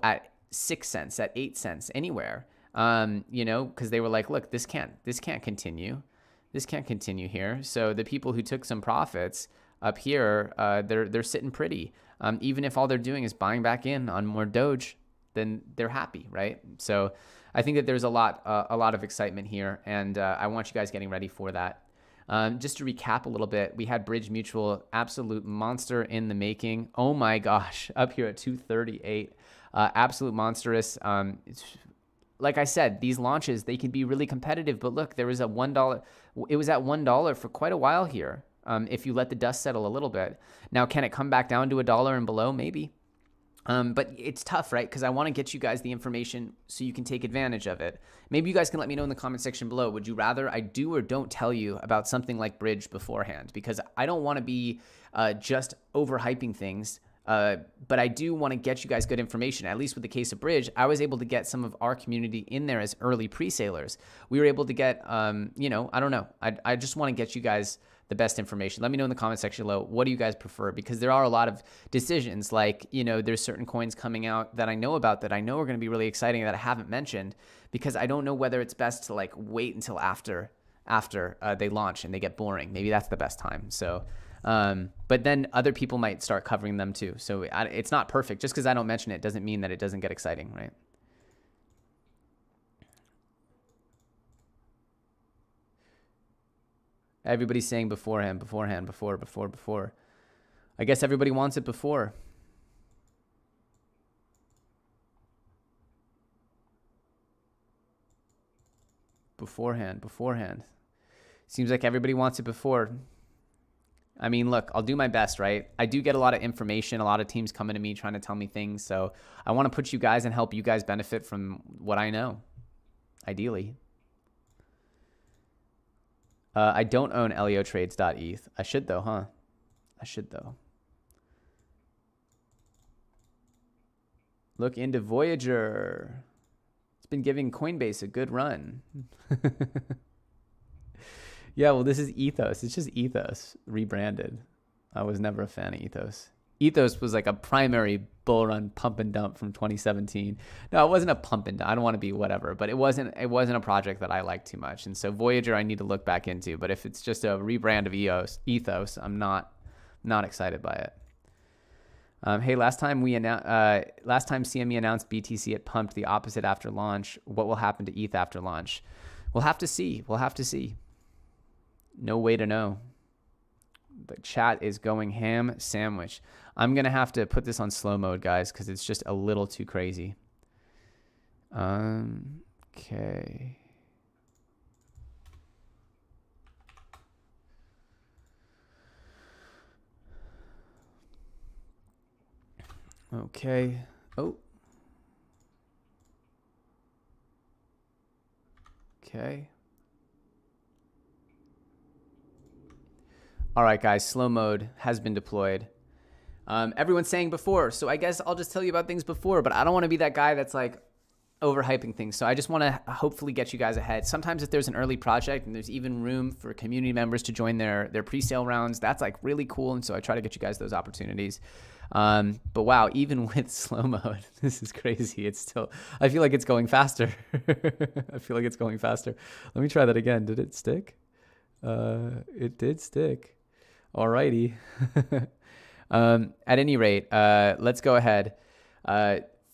at 6 cents, at 8 cents, anywhere, because they were like, look, this can't continue. This can't continue here. So the people who took some profits up here, they're sitting pretty. Even if all they're doing is buying back in on more Doge, then they're happy, right? So I think that there's a lot of excitement here, and I want you guys getting ready for that. Just to recap a little bit, we had Bridge Mutual, absolute monster in the making. Oh my gosh, up here at 238, absolute monstrous. Like I said, these launches, they can be really competitive, but look, there was a $1. It was at $1 for quite a while here. If you let the dust settle a little bit. Now, can it come back down to $1 and below? Maybe. But it's tough, right? Because I want to get you guys the information so you can take advantage of it. Maybe you guys can let me know in the comment section below. Would you rather I do or don't tell you about something like Bridge beforehand? Because I don't want to be just overhyping things But I do want to get you guys good information. At least with the case of Bridge, I was able to get some of our community in there as early pre-salers. We were able to get, you know, I don't know. I just want to get you guys the best information. Let me know in the comment section below, what do you guys prefer? Because there are a lot of decisions, like, you know, there's certain coins coming out that I know about that I know are going to be really exciting that I haven't mentioned, because I don't know whether it's best to like wait until after they launch and they get boring. Maybe that's the best time. So, but then other people might start covering them too. So it's not perfect. Just because I don't mention it doesn't mean that it doesn't get exciting, right? Everybody's saying beforehand, before. I guess everybody wants it before. Beforehand. Seems like everybody wants it before. I mean, look, I'll do my best, right? I do get a lot of information, a lot of teams coming to me trying to tell me things. So I want to put you guys and help you guys benefit from what I know, ideally. I don't own leotrades.eth. I should though, huh? I should though. Look into Voyager. It's been giving Coinbase a good run. Yeah, well, this is Ethos. It's just Ethos rebranded. I was never a fan of Ethos. Ethos was like a primary bull run pump and dump from 2017. No, it wasn't a pump and dump. I don't want to be whatever, but it wasn't a project that I liked too much. And so Voyager I need to look back into, but if it's just a rebrand of Ethos, I'm not excited by it. Hey, last time CME announced BTC, it pumped the opposite after launch. What will happen to ETH after launch? We'll have to see. No way to know. The chat is going ham sandwich. I'm going to have to put this on slow mode, guys, because it's just a little too crazy. Okay. Okay. Oh. Okay. All right, guys, slow mode has been deployed. Everyone's saying before, so I guess I'll just tell you about things before, but I don't want to be that guy that's like overhyping things. So I just want to hopefully get you guys ahead. Sometimes if there's an early project and there's even room for community members to join their pre-sale rounds, that's like really cool. And so I try to get you guys those opportunities. But wow, even with slow mode, this is crazy. It's still, I feel like it's going faster. Let me try that again. Did it stick? It did stick. Alrighty. At any rate, let's go ahead.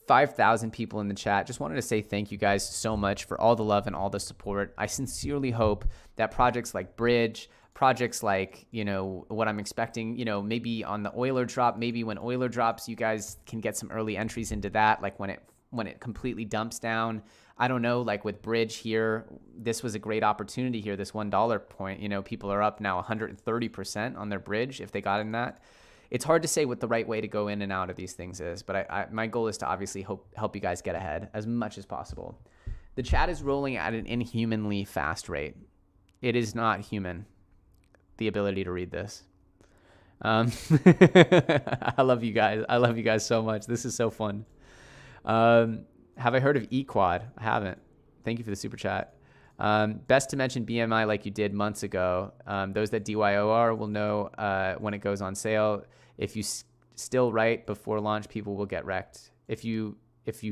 5,000 people in the chat. Just wanted to say thank you guys so much for all the love and all the support. I sincerely hope that projects like Bridge, projects like, you know, what I'm expecting, you know, maybe on the Euler drop, maybe when Euler drops, you guys can get some early entries into that, like when it completely dumps down. I don't know, like with Bridge here, this was a great opportunity here, this $1 point. You know, people are up now 130% on their Bridge if they got in that. It's hard to say what the right way to go in and out of these things is, but my goal is to obviously help you guys get ahead as much as possible. The chat is rolling at an inhumanly fast rate. It is not human, the ability to read this. I love you guys. I love you guys so much. This is so fun. Have I heard of eQuad? I haven't. Thank you for the super chat. Best to mention BMI like you did months ago. Those that DYOR will know when it goes on sale. If you still write before launch, people will get wrecked. If you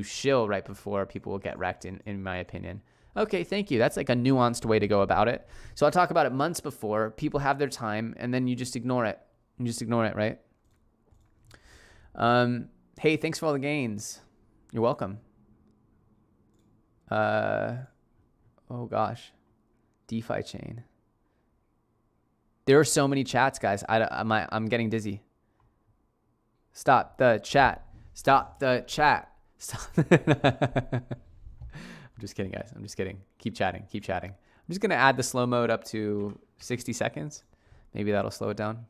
shill right before, people will get wrecked, in my opinion. Okay, thank you. That's like a nuanced way to go about it. So I'll talk about it months before. People have their time, and then you just ignore it. You just ignore it, right? Hey, thanks for all the gains. You're welcome. Oh gosh, DeFi chain. There are so many chats, guys. I'm getting dizzy. Stop the chat. Stop the chat. Stop. I'm just kidding, guys. I'm just kidding. Keep chatting. Keep chatting. I'm just gonna add the slow mode up to 60 seconds. Maybe that'll slow it down.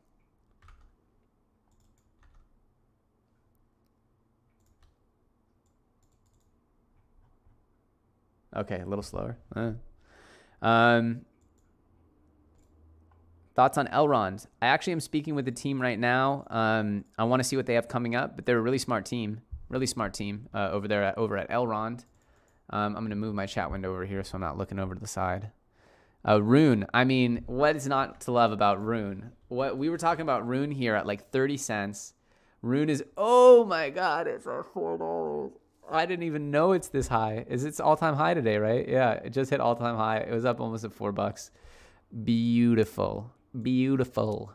Okay, a little slower. Thought Thoughts on Elrond? I actually am speaking with the team right now. I want to see what they have coming up, but they're a really smart team over there over at Elrond. I'm going to move my chat window over here so I'm not looking over to the side. RUNE. I mean, what is not to love about RUNE? What we were talking about RUNE here at like 30 cents. RUNE is, oh my God, it's at $4. I didn't even know it's this high. Is its all-time high today, right? Yeah, it just hit all-time high. It was up almost at $4. Beautiful. Beautiful.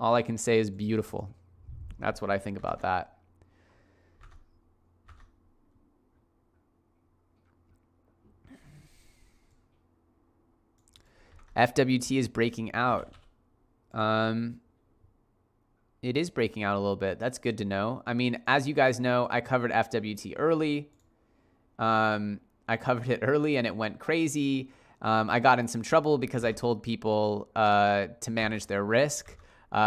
All I can say is beautiful. That's what I think about that. FWT is breaking out. It is breaking out a little bit. That's good to know. I mean, as you guys know, I covered FWT early. I covered it early and it went crazy. I got in some trouble because I told people to manage their risk,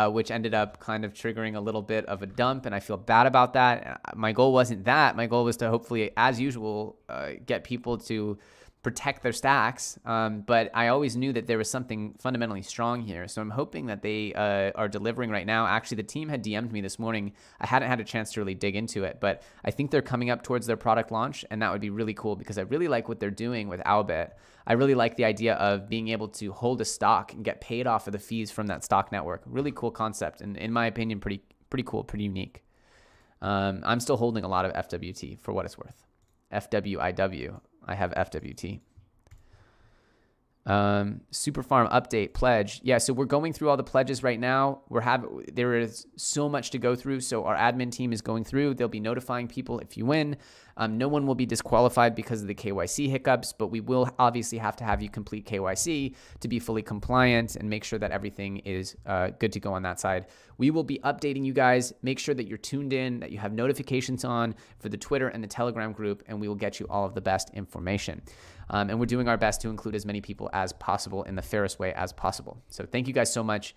which ended up kind of triggering a little bit of a dump, and I feel bad about that. My goal wasn't that. My goal was to hopefully, as usual, get people to protect their stacks, but I always knew that there was something fundamentally strong here, so I'm hoping that they are delivering right now. Actually, the team had DM'd me this morning. I hadn't had a chance to really dig into it, but I think they're coming up towards their product launch, and that would be really cool because I really like what they're doing with Owlbit. I really like the idea of being able to hold a stock and get paid off of the fees from that stock network. Really cool concept, and in my opinion, pretty cool, pretty unique. I'm still holding a lot of FWT for what it's worth. FWIW. I have FWT. Super Farm update pledge. Yeah, so we're going through all the pledges right now. There is so much to go through. So our admin team is going through. They'll be notifying people if you win. No one will be disqualified because of the KYC hiccups, but we will obviously have to have you complete KYC to be fully compliant and make sure that everything is good to go on that side. We will be updating you guys. Make sure that you're tuned in, that you have notifications on for the Twitter and the Telegram group, and we will get you all of the best information. And we're doing our best to include as many people as possible in the fairest way as possible. So thank you guys so much.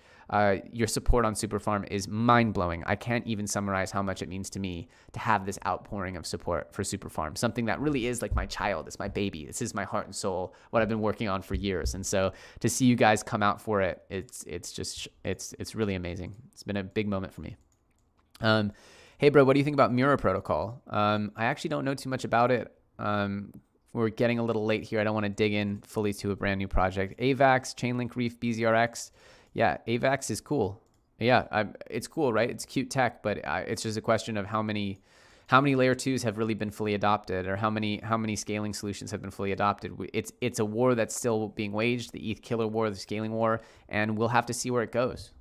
Your support on Superfarm is mind-blowing. I can't even summarize how much it means to me to have this outpouring of support for Superfarm, something that really is like my child. It's my baby. This is my heart and soul, what I've been working on for years. And so to see you guys come out for it, it's really amazing. It's been a big moment for me. Hey, bro, what do you think about Mirror Protocol? I actually don't know too much about it. We're getting a little late here. I don't want to dig in fully to a brand new project. AVAX, Chainlink Reef, BZRX. Yeah, AVAX is cool. Yeah, it's cool, right? It's cute tech, but it's just a question of how many layer 2s have really been fully adopted, or how many scaling solutions have been fully adopted. It's a war that's still being waged, the ETH killer war, the scaling war, and we'll have to see where it goes.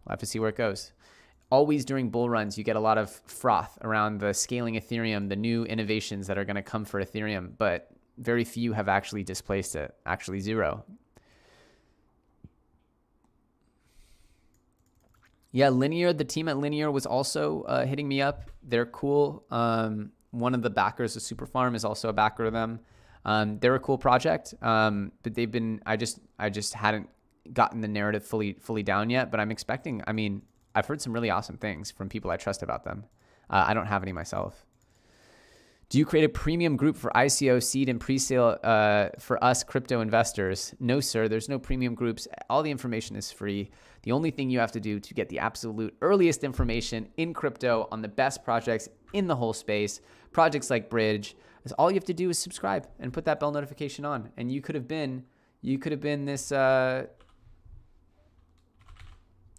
Always during bull runs, you get a lot of froth around the scaling Ethereum, the new innovations that are going to come for Ethereum, but very few have actually displaced it, actually zero. Yeah, Linear, the team at Linear was also hitting me up. They're cool. One of the backers of Superfarm is also a backer of them. They're a cool project, but they've been, I just hadn't gotten the narrative fully down yet, but I'm expecting, I mean, I've heard some really awesome things from people I trust about them. I don't have any myself. Do you create a premium group for ICO, seed, and pre-sale for us crypto investors? No, sir. There's no premium groups. All the information is free. The only thing you have to do to get the absolute earliest information in crypto on the best projects in the whole space, projects like Bridge, is all you have to do is subscribe and put that bell notification on. And you could have been this.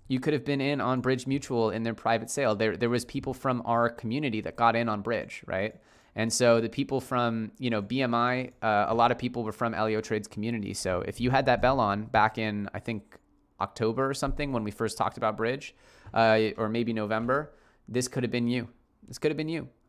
You could have been in on Bridge Mutual in their private sale. There was people from our community that got in on Bridge, right? And so the people from, BMI, a lot of people were from Elio Trade's community. So if you had that bell on back in, I think, October or something, when we first talked about Bridge, or maybe November, this could have been you.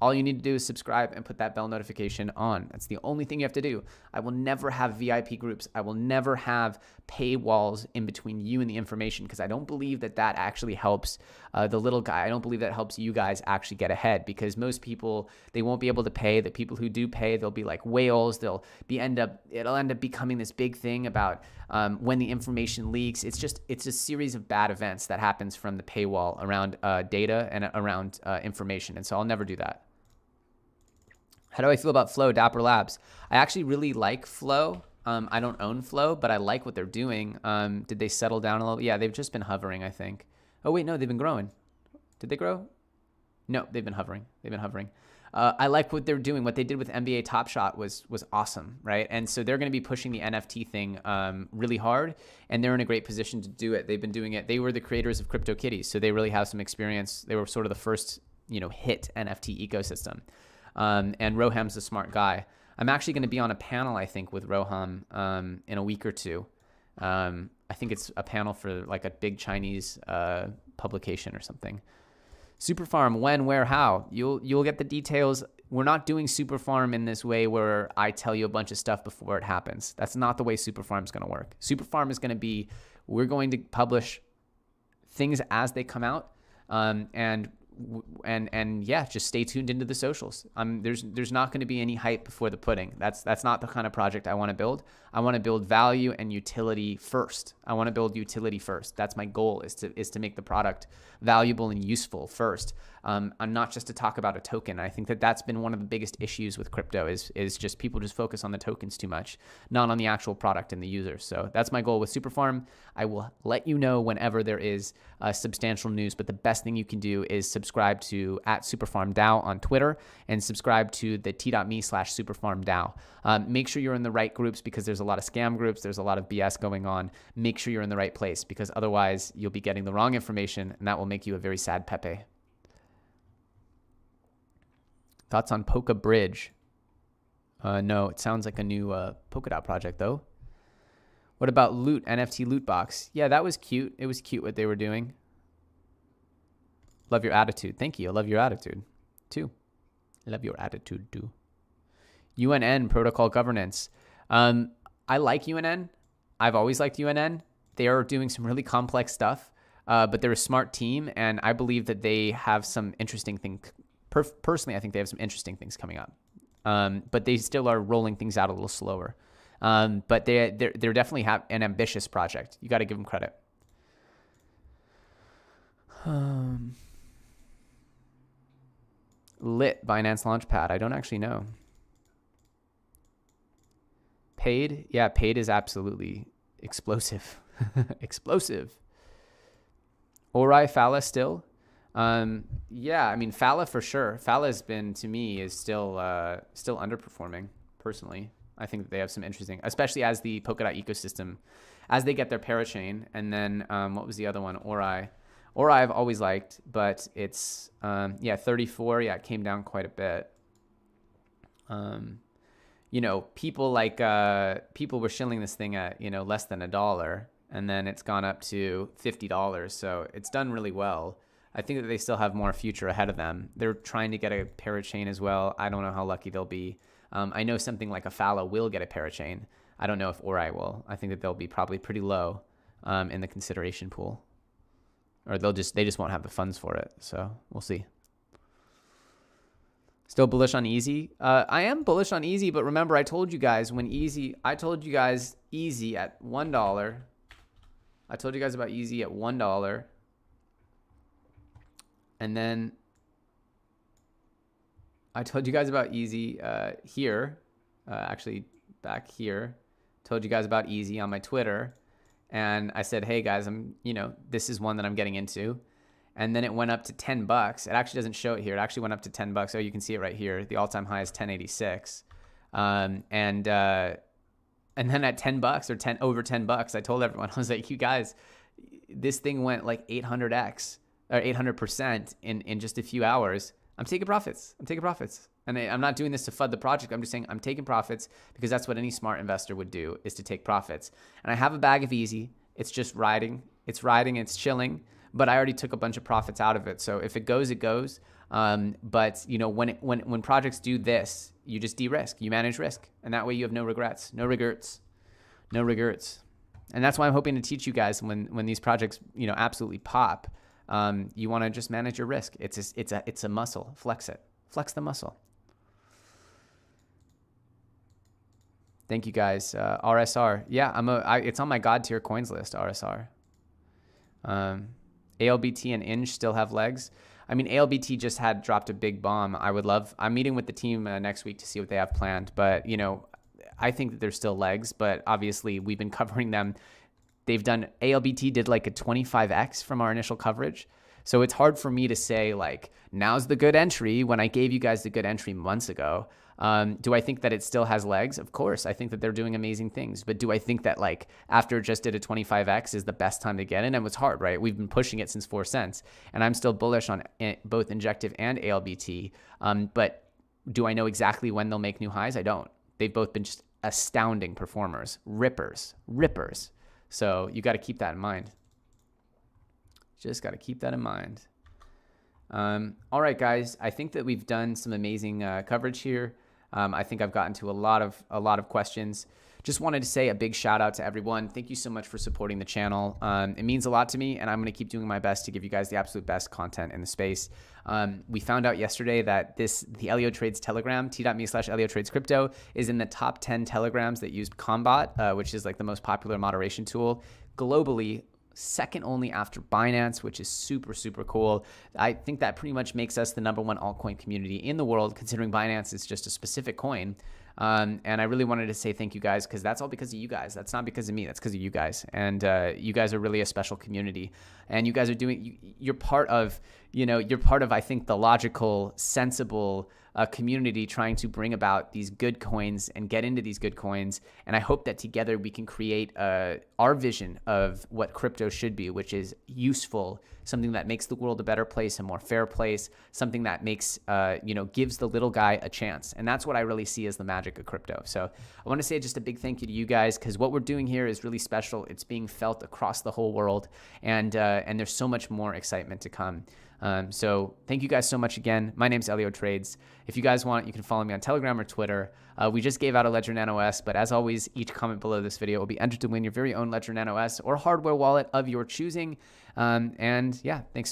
All you need to do is subscribe and put that bell notification on. That's the only thing you have to do. I will never have VIP groups. I will never have paywalls in between you and the information, because I don't believe that actually helps the little guy. I don't believe that helps you guys actually get ahead, because most people, they won't be able to pay. The people who do pay, they'll be like whales. It'll end up becoming this big thing about when the information leaks. It's a series of bad events that happens from the paywall around data and around information. And so I'll never do that. How do I feel about Flow, Dapper Labs? I actually really like Flow. I don't own Flow, but I like what they're doing. Did they settle down a little? Yeah, they've just been hovering, I think. Oh, wait, no, they've been growing. Did they grow? No, they've been hovering. They've been hovering. I like what they're doing. What they did with NBA Top Shot was awesome, right? And so they're going to be pushing the NFT thing really hard, and they're in a great position to do it. They've been doing it. They were the creators of CryptoKitties, so they really have some experience. They were sort of the first, hit NFT ecosystem. And Roham's a smart guy. I'm actually going to be on a panel, I think, with Roham in a week or two. I think it's a panel for like a big Chinese publication or something. Superfarm, when, where, how? You'll get the details. We're not doing Superfarm in this way where I tell you a bunch of stuff before it happens. That's not the way Superfarm is going to work. Superfarm is going to be, we're going to publish things as they come out, and yeah, just stay tuned into the socials. There's not going to be any hype before the pudding. That's not the kind of project I want to build. I want to build value and utility first. I want to build utility first. That's my goal, is to make the product valuable and useful first. I'm not just to talk about a token. I think that's been one of the biggest issues with crypto is just people just focus on the tokens too much, not on the actual product and the user. So that's my goal with Superfarm. I will let you know whenever there is substantial news, but the best thing you can do is subscribe to @SuperfarmDAO on Twitter and subscribe to the t.me/SuperfarmDAO. Make sure you're in the right groups, because there's a lot of scam groups. There's a lot of BS going on. Make sure you're in the right place, because otherwise you'll be getting the wrong information, and that will make you a very sad Pepe. Thoughts on Polka Bridge? No, it sounds like a new Polkadot project, though. What about Loot, NFT Loot Box? Yeah, that was cute. It was cute what they were doing. Love your attitude. Thank you. I love your attitude, too. I love your attitude, too. UNN, Protocol Governance. I like UNN. I've always liked UNN. They are doing some really complex stuff, but they're a smart team, and I believe that they have some interesting things. Personally, I think they have some interesting things coming up, but they still are rolling things out a little slower. But they're definitely have an ambitious project. You got to give them credit. Lit Binance Launchpad. I don't actually know. Paid? Yeah, Paid is absolutely explosive. Explosive. Ori Fala still? Yeah, I mean, Fala for sure. Fala has been, to me, is still underperforming, personally. I think that they have some interesting, especially as the Polkadot ecosystem, as they get their parachain. And then, what was the other one? Ori. Ori I've always liked, but it's, 34. Yeah, it came down quite a bit. People people were shilling this thing at, less than $1, and then it's gone up to $50. So it's done really well. I think that they still have more future ahead of them. They're trying to get a parachain as well. I don't know how lucky they'll be. I know something like a Fala will get a parachain. I don't know if Ori will. I think that they'll be probably pretty low in the consideration pool, or they just won't have the funds for it. So we'll see. Still bullish on Easy. I am bullish on Easy, but remember, I told you guys Easy at $1. I told you guys about Easy at $1. And then I told you guys about Easy here, actually back here. Told you guys about Easy on my Twitter. And I said, hey guys, this is one that I'm getting into. And then it went up to $10. It actually doesn't show it here. It actually went up to $10. Oh, you can see it right here. The all-time high is 1086. And then at $10 or over $10, I told everyone, I was like, you guys, this thing went like 800x. Or 800% in just a few hours. I'm taking profits. And I'm not doing this to FUD the project. I'm just saying I'm taking profits because that's what any smart investor would do, is to take profits. And I have a bag of Easy. It's just riding. It's chilling. But I already took a bunch of profits out of it. So if it goes, it goes. But when projects do this, you just de-risk. You manage risk. And that way you have no regrets. No regrets. And that's why I'm hoping to teach you guys when these projects, absolutely pop. You want to just manage your risk. It's a muscle. Flex it. Flex the muscle. Thank you guys. RSR. Yeah, it's on my God tier coins list. RSR. ALBT and Inge still have legs. I mean, ALBT just dropped a big bomb. I'm meeting with the team next week to see what they have planned. But I think that there's still legs, but obviously we've been covering them. They've done, ALBT did like a 25x from our initial coverage. So it's hard for me to say like, now's the good entry when I gave you guys the good entry months ago. Do I think that it still has legs? Of course. I think that they're doing amazing things. But do I think that like after it just did a 25x is the best time to get in? And it's hard, right? We've been pushing it since 4 cents. And I'm still bullish on both Injective and ALBT. But do I know exactly when they'll make new highs? I don't. They've both been just astounding performers. Rippers. So you got to keep that in mind. Just got to keep that in mind. All right, guys. I think that we've done some amazing coverage here. I think I've gotten to a lot of questions. Just wanted to say a big shout out to everyone. Thank you so much for supporting the channel. It means a lot to me, and I'm going to keep doing my best to give you guys the absolute best content in the space. We found out yesterday that the Elio Trades Telegram, t.me/ElioTradesCrypto, is in the top 10 telegrams that use Combat, which is like the most popular moderation tool globally. Second only after Binance, which is super, super cool. I think that pretty much makes us the #1 altcoin community in the world, considering Binance is just a specific coin. And I really wanted to say thank you guys, because that's all because of you guys. That's not because of me. That's because of you guys. And you guys are really a special community. And you guys are you're part of, I think, the logical, sensible community trying to bring about these good coins and get into these good coins. And I hope that together we can create our vision of what crypto should be, which is useful, something that makes the world a better place, a more fair place, something that makes, gives the little guy a chance. And that's what I really see as the magic of crypto. So I want to say just a big thank you to you guys, because what we're doing here is really special. It's being felt across the whole world, and there's so much more excitement to come. So thank you guys so much again. My name's Elio Trades. If you guys want, you can follow me on Telegram or Twitter. We just gave out a Ledger Nano S, but as always, each comment below this video will be entered to win your very own Ledger Nano S or hardware wallet of your choosing. And yeah, thanks so much.